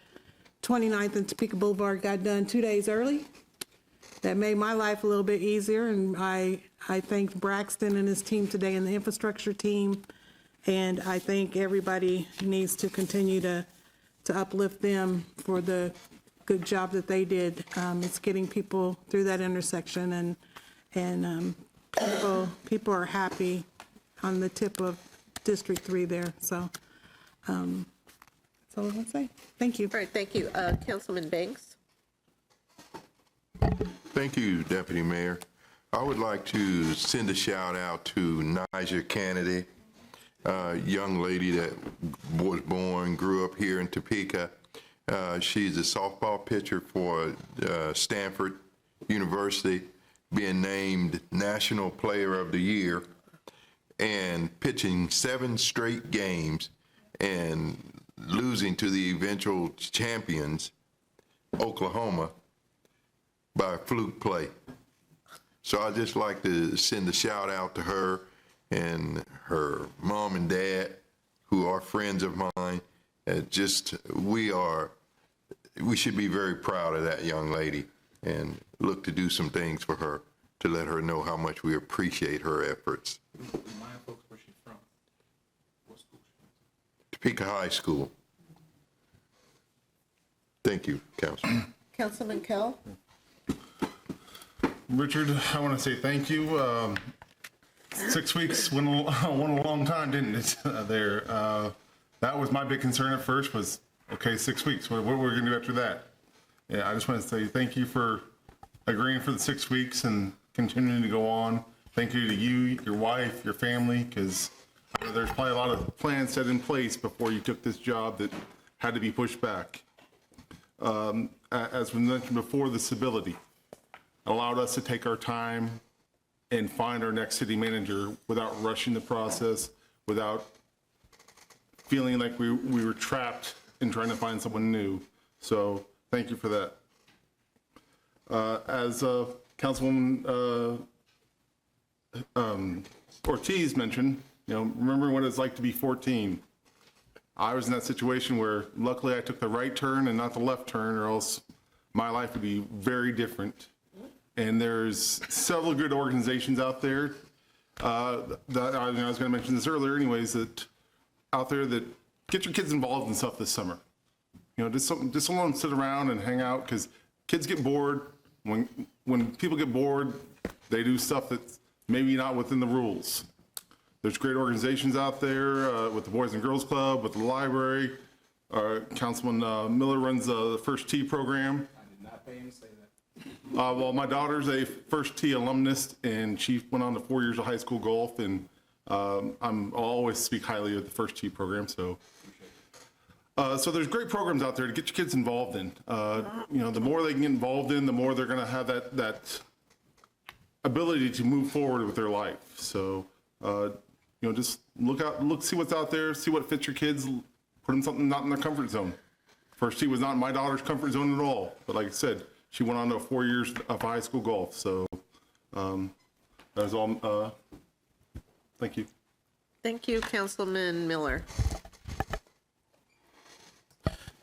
29th and Topeka Boulevard got done 2 days early. That made my life a little bit easier, and I thank Braxton and his team today, and the infrastructure team, and I think everybody needs to continue to uplift them for the good job that they did. It's getting people through that intersection, and people are happy on the tip of District 3 there. So that's all I want to say. Thank you. All right, thank you. Councilman Banks? Thank you, Deputy Mayor. I would like to send a shout out to Nigel Kennedy, a young lady that was born, grew up here in Topeka. She's a softball pitcher for Stanford University. being named National Player of the Year and pitching 7 straight games and losing to the eventual champions, Oklahoma, by fluke play. So I'd just like to send a shout out to her and her mom and dad, who are friends of mine. We should be very proud of that young lady and look to do some things for her to let her know how much we appreciate her efforts. Topeka High School. Thank you, Councilman. Councilman Kell? Richard, I want to say thank you. 6 weeks went a long time, didn't it? That was my big concern at first was, okay, 6 weeks, what we're going to do after that? Yeah, I just want to say thank you for agreeing for the 6 weeks and continuing to go on. Thank you to you, your wife, your family, because there's probably a lot of plans set in place before you took this job that had to be pushed back. As we mentioned before, the stability allowed us to take our time and find our next city manager without rushing the process, without feeling like we were trapped in trying to find someone new. So thank you for that. As Councilwoman Ortiz mentioned, remember what it's like to be 14. I was in that situation where luckily I took the right turn and not the left turn, or else my life would be very different. And there's several good organizations out there that I was going to mention this earlier anyways, that out there that get your kids involved in stuff this summer. Just someone sit around and hang out, because kids get bored. When people get bored, they do stuff that's maybe not within the rules. There's great organizations out there with the Boys and Girls Club, with the library. Councilman Miller runs the First Tee program. I did not pay him to say that. Well, my daughter's a First Tee alumnus, and she went on to 4 years of high school golf, and I'll always speak highly of the First Tee program. So there's great programs out there to get your kids involved in. The more they can get involved in, the more they're going to have that ability to move forward with their life. So, just see what's out there, see what fits your kids, put them something not in their comfort zone. First Tee was not in my daughter's comfort zone at all, but like I said, she went on to 4 years of high school golf. So that was all. Thank you. Thank you, Councilman Miller.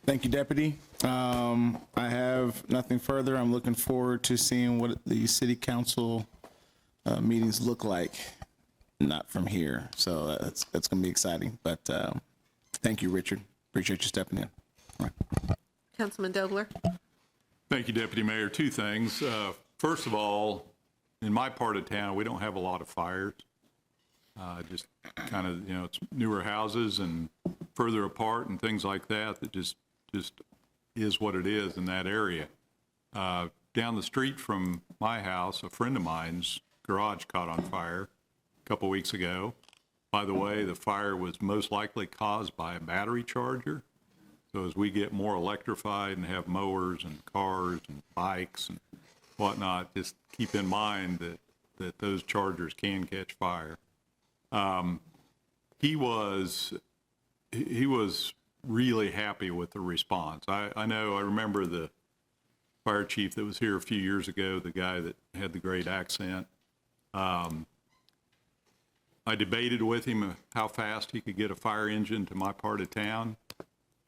Thank you, Deputy. I have nothing further. I'm looking forward to seeing what the city council meetings look like, not from here. So that's going to be exciting. But thank you, Richard. Appreciate you stepping in. All right. Councilman Dobler? Thank you, Deputy Mayor. 2 things. First of all, in my part of town, we don't have a lot of fires. Just kind of, it's newer houses and further apart and things like that, that just is what it is in that area. Down the street from my house, a friend of mine's garage caught on fire a couple weeks ago. By the way, the fire was most likely caused by a battery charger. So as we get more electrified and have mowers and cars and bikes and whatnot, just keep in mind that those chargers can catch fire. He was really happy with the response. I remember the fire chief that was here a few years ago, the guy that had the great accent. I debated with him how fast he could get a fire engine to my part of town,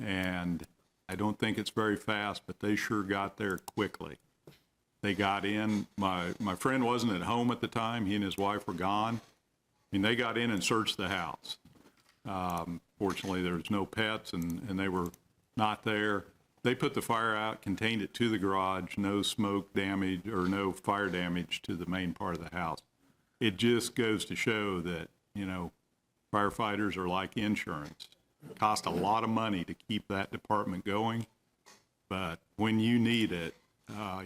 and I don't think it's very fast, but they sure got there quickly. They got in. My friend wasn't at home at the time. He and his wife were gone. They got in and searched the house. Fortunately, there was no pets, and they were not there. They put the fire out, contained it to the garage, no smoke damage or no fire damage to the main part of the house. It just goes to show that, firefighters are like insurance. It costs a lot of money to keep that department going, but when you need it,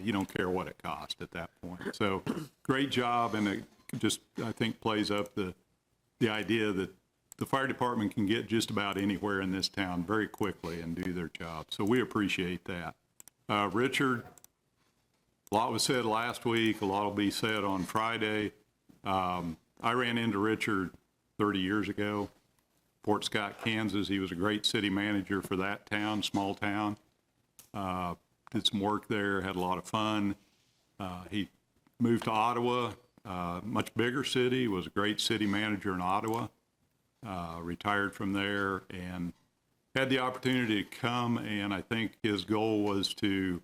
you don't care what it costs at that point. So great job, and it just, I think, plays up the idea that the fire department can get just about anywhere in this town very quickly and do their job. So we appreciate that. Richard, A lot was said last week, a lot will be said on Friday. I ran into Richard 30 years ago, Fort Scott, Kansas. He was a great city manager for that town, small town. Did some work there, had a lot of fun. He moved to Ottawa, much bigger city, was a great city manager in Ottawa, retired from there, and had the opportunity to come, and I think his goal was to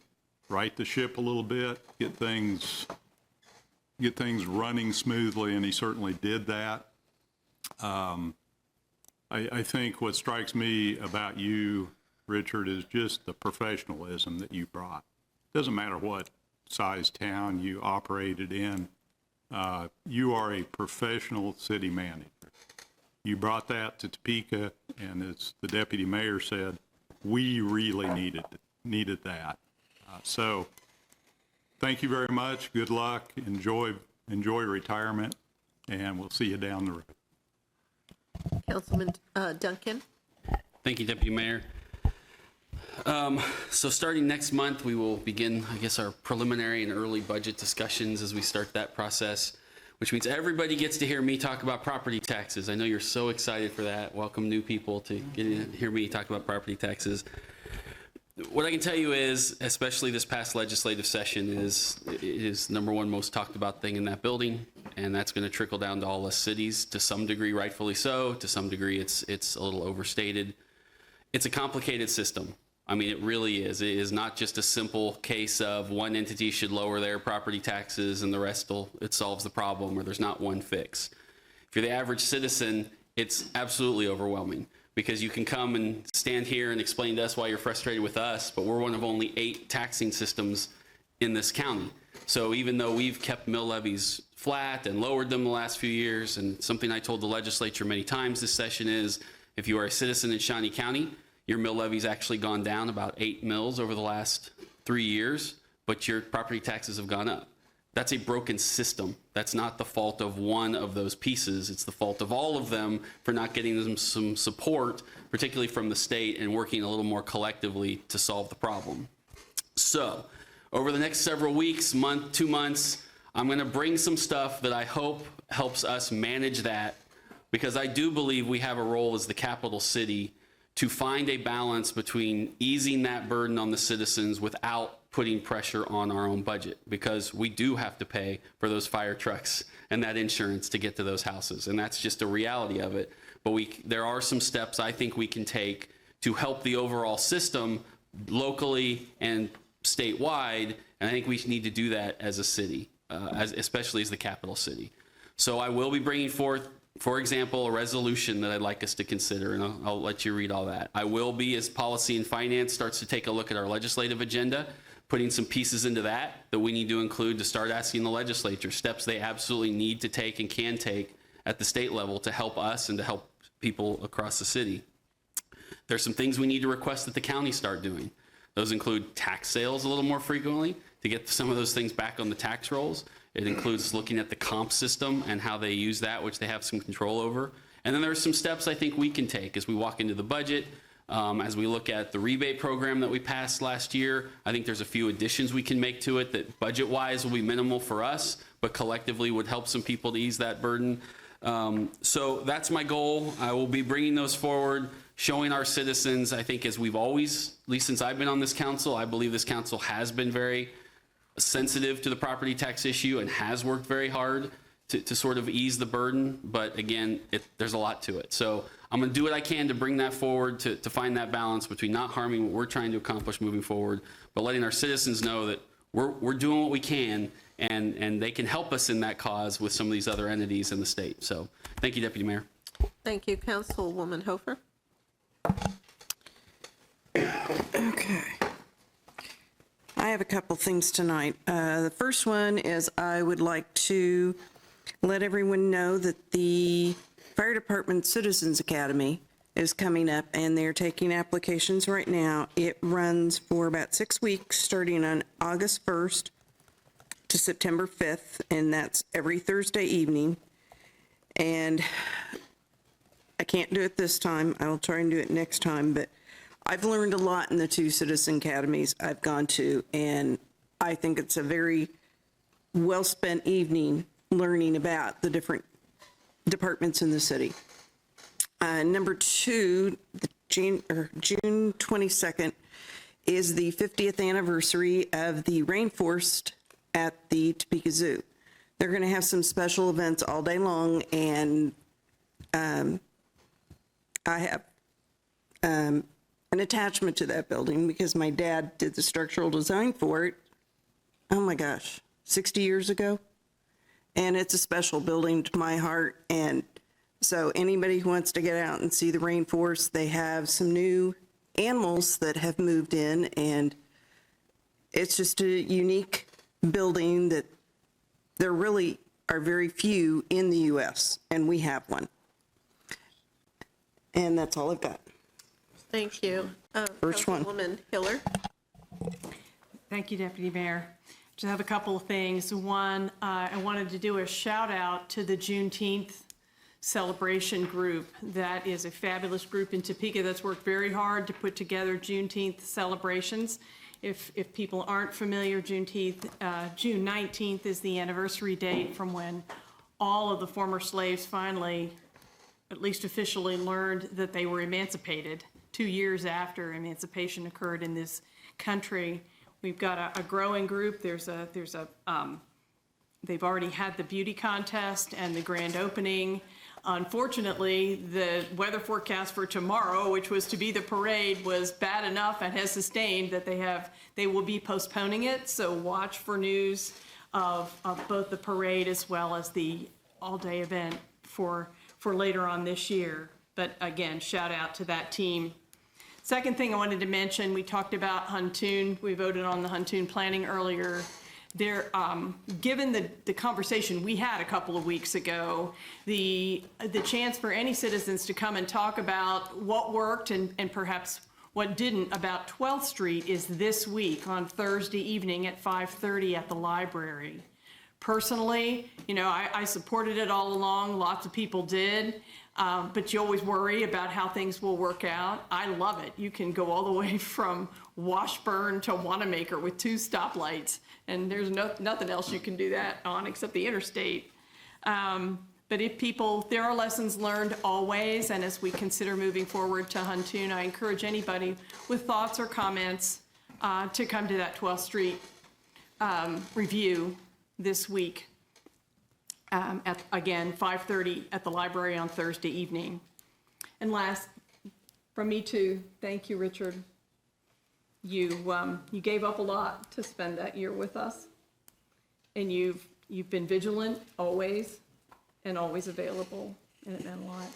right the ship a little bit, get things running smoothly, and he certainly did that. I think what strikes me about you, Richard, is just the professionalism that you brought. Doesn't matter what size town you operated in, you are a professional city manager. You brought that to Topeka, and as the deputy mayor said, we really needed that. So thank you very much. Good luck. Enjoy retirement, and we'll see you down the road. Councilman Duncan? Thank you, Deputy Mayor. So starting next month, we will begin, I guess, our preliminary and early budget discussions as we start that process, which means everybody gets to hear me talk about property taxes. I know you're so excited for that. Welcome new people to get in, hear me talk about property taxes. What I can tell you is, especially this past legislative session, it is number one most talked about thing in that building, and that's going to trickle down to all us cities to some degree, rightfully so. To some degree, it's a little overstated. It's a complicated system. I mean, it really is. It is not just a simple case of one entity should lower their property taxes and the rest it solves the problem, or there's not one fix. If you're the average citizen, it's absolutely overwhelming, because you can come and stand here and explain to us why you're frustrated with us, but we're one of only 8 taxing systems in this county. So even though we've kept mill levies flat and lowered them the last few years, and something I told the legislature many times this session is, if you are a citizen in Shawnee County, your mill levy's actually gone down about 8 mills over the last 3 years, but your property taxes have gone up. That's a broken system. That's not the fault of one of those pieces. It's the fault of all of them for not getting them some support, particularly from the state, and working a little more collectively to solve the problem. So over the next several weeks, month, 2 months, I'm going to bring some stuff that I hope helps us manage that, because I do believe we have a role as the capital city to find a balance between easing that burden on the citizens without putting pressure on our own budget, because we do have to pay for those fire trucks and that insurance to get to those houses. And that's just a reality of it. But there are some steps I think we can take to help the overall system locally and statewide. And I think we need to do that as a city, especially as the capital city. So I will be bringing forth, for example, a resolution that I'd like us to consider, and I'll let you read all that. I will be, as Policy and Finance starts to take a look at our legislative agenda, putting some pieces into that we need to include to start asking the legislature steps they absolutely need to take and can take at the state level to help us and to help people across the city. There's some things we need to request that the county start doing. Those include tax sales a little more frequently to get some of those things back on the tax rolls. It includes looking at the comp system and how they use that, which they have some control over. And then there's some steps I think we can take as we walk into the budget. As we look at the rebate program that we passed last year, I think there's a few additions we can make to it that budget-wise will be minimal for us, but collectively would help some people to ease that burden. So that's my goal. I will be bringing those forward, showing our citizens, I think, as we've always, at least since I've been on this council, I believe this council has been very sensitive to the property tax issue and has worked very hard to sort of ease the burden. But again, there's a lot to it. So I'm going to do what I can to bring that forward, to find that balance between not harming what we're trying to accomplish moving forward, but letting our citizens know that we're doing what we can, and they can help us in that cause with some of these other entities in the state. So thank you, Deputy Mayor. Thank you, Councilwoman Hofer. Okay. I have a couple things tonight. The first one is I would like to let everyone know that the Fire Department Citizens Academy is coming up, and they're taking applications right now. It runs for about 6 weeks, starting on August 1st to September 5th, and that's every Thursday evening. And I can't do it this time. I'll try and do it next time, but I've learned a lot in the 2 citizen academies I've gone to, and I think it's a very well-spent evening learning about the different departments in the city. Number two, June 22nd is the 50th anniversary of the rainforest at the Topeka Zoo. They're going to have some special events all day long, and I have an attachment to that building because my dad did the structural design for it, oh my gosh, 60 years ago. And it's a special building to my heart. And so anybody who wants to get out and see the rainforest, they have some new animals that have moved in, and it's just a unique building that there really are very few in the U.S., and we have one. And that's all I've got. Thank you. First one. Councilwoman Hiller. Thank you, Deputy Mayor. Just have a couple of things. One, I wanted to do a shout out to the Juneteenth celebration group. That is a fabulous group in Topeka that's worked very hard to put together Juneteenth celebrations. If people aren't familiar, Juneteenth, June 19th is the anniversary date from when all of the former slaves finally, at least officially, learned that they were emancipated 2 years after emancipation occurred in this country. We've got a growing group. They've already had the beauty contest and the grand opening. Unfortunately, the weather forecast for tomorrow, which was to be the parade, was bad enough and has sustained that they will be postponing it. So watch for news of both the parade as well as the all-day event for later on this year. But again, shout out to that team. Second thing I wanted to mention, we talked about Huntoon. We voted on the Huntoon planning earlier. There, given the conversation we had a couple of weeks ago, the chance for any citizens to come and talk about what worked and perhaps what didn't about 12th Street is this week on Thursday evening at 5:30 at the library. Personally, I supported it all along. Lots of people did. But you always worry about how things will work out. I love it. You can go all the way from Washburn to Wanamaker with 2 stoplights, and there's nothing else you can do that on except the interstate. But there are lessons learned always, and as we consider moving forward to Huntoon, I encourage anybody with thoughts or comments to come to that 12th Street review this week. At, again, 5:30 at the library on Thursday evening. And last, from me too, thank you, Richard. You gave up a lot to spend that year with us, and you've been vigilant always, and always available, and it meant a lot.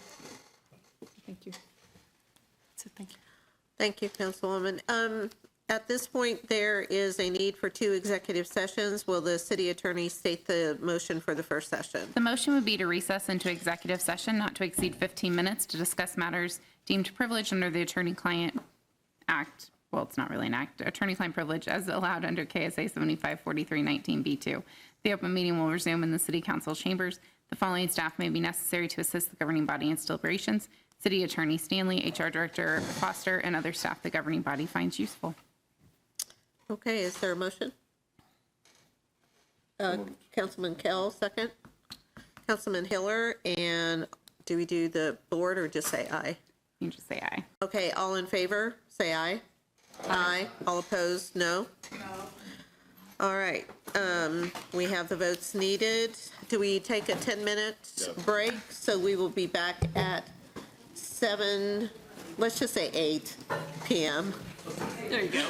Thank you. That's it. Thank you. Thank you, Councilwoman. At this point, there is a need for 2 executive sessions. Will the city attorney state the motion for the first session? The motion would be to recess into executive session not to exceed 15 minutes to discuss matters deemed privileged under the Attorney-Client Act. Well, it's not really an act. Attorney-client privilege as allowed under KSA 754319B2. The open meeting will resume in the city council chambers. The following staff may be necessary to assist the governing body in its deliberations: City Attorney Stanley, HR Director Foster, and other staff the governing body finds useful. Okay, is there a motion? Councilman Kell, second. Councilman Hiller, and do we do the board or just say aye? You just say aye. Okay, all in favor, say aye. Aye. All opposed, no? No. All right, we have the votes needed. Do we take a 10-minute break? So we will be back at 7, let's just say 8 p.m. There you go.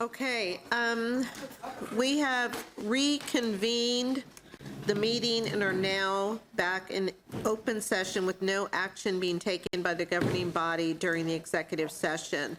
Okay, we have reconvened the meeting and are now back in open session with no action being taken by the governing body during the executive session.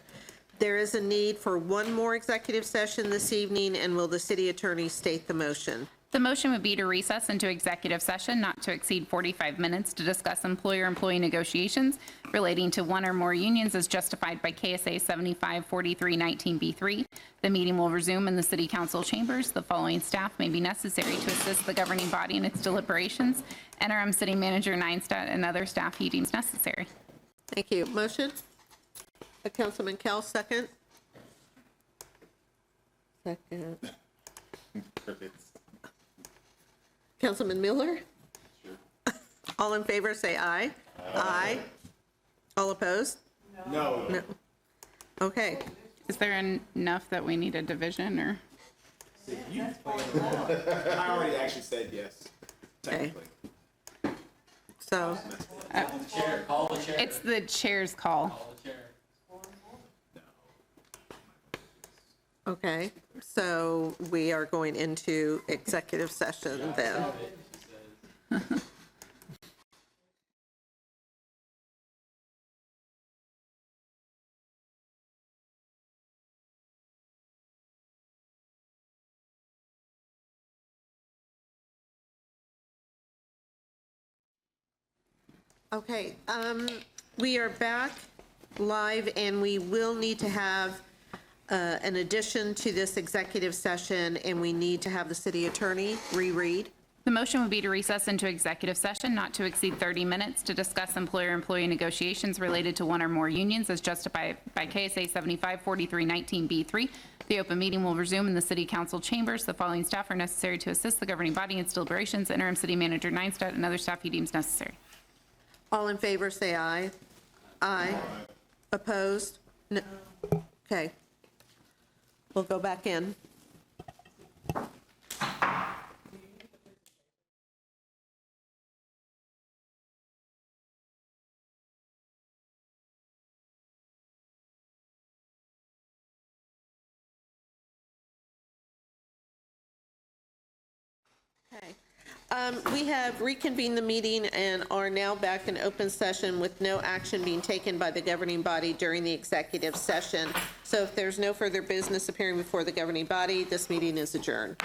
There is a need for one more executive session this evening, and will the city attorney state the motion? The motion would be to recess into executive session not to exceed 45 minutes to discuss employer-employee negotiations relating to one or more unions as justified by KSA 754319B3. The meeting will resume in the City Council chambers. The following staff may be necessary to assist the governing body in its deliberations. Interim City Manager Neinstedt and other staff he deems necessary. Thank you. Motion? Councilman Kell, second. Second. Councilman Miller? Sure. All in favor, say aye. Aye. All opposed? No. No. Okay. Is there enough that we need a division or? I already actually said yes, technically. So, It's the chair's call. okay, so we are going into executive session then. Okay, we are back live, and we will need to have an addition to this executive session, and we need to have the city attorney reread. The motion would be to recess into executive session not to exceed 30 minutes to discuss employer-employee negotiations related to one or more unions as justified by KSA 754319B3. The open meeting will resume in the City Council chambers. The following staff are necessary to assist the governing body in its deliberations. Interim City Manager Neinstedt and other staff he deems necessary. All in favor, say aye. Aye. Opposed? No. Okay. We'll go back in. Okay. We have reconvened the meeting and are now back in open session with no action being taken by the governing body during the executive session. So if there's no further business appearing before the governing body, this meeting is adjourned.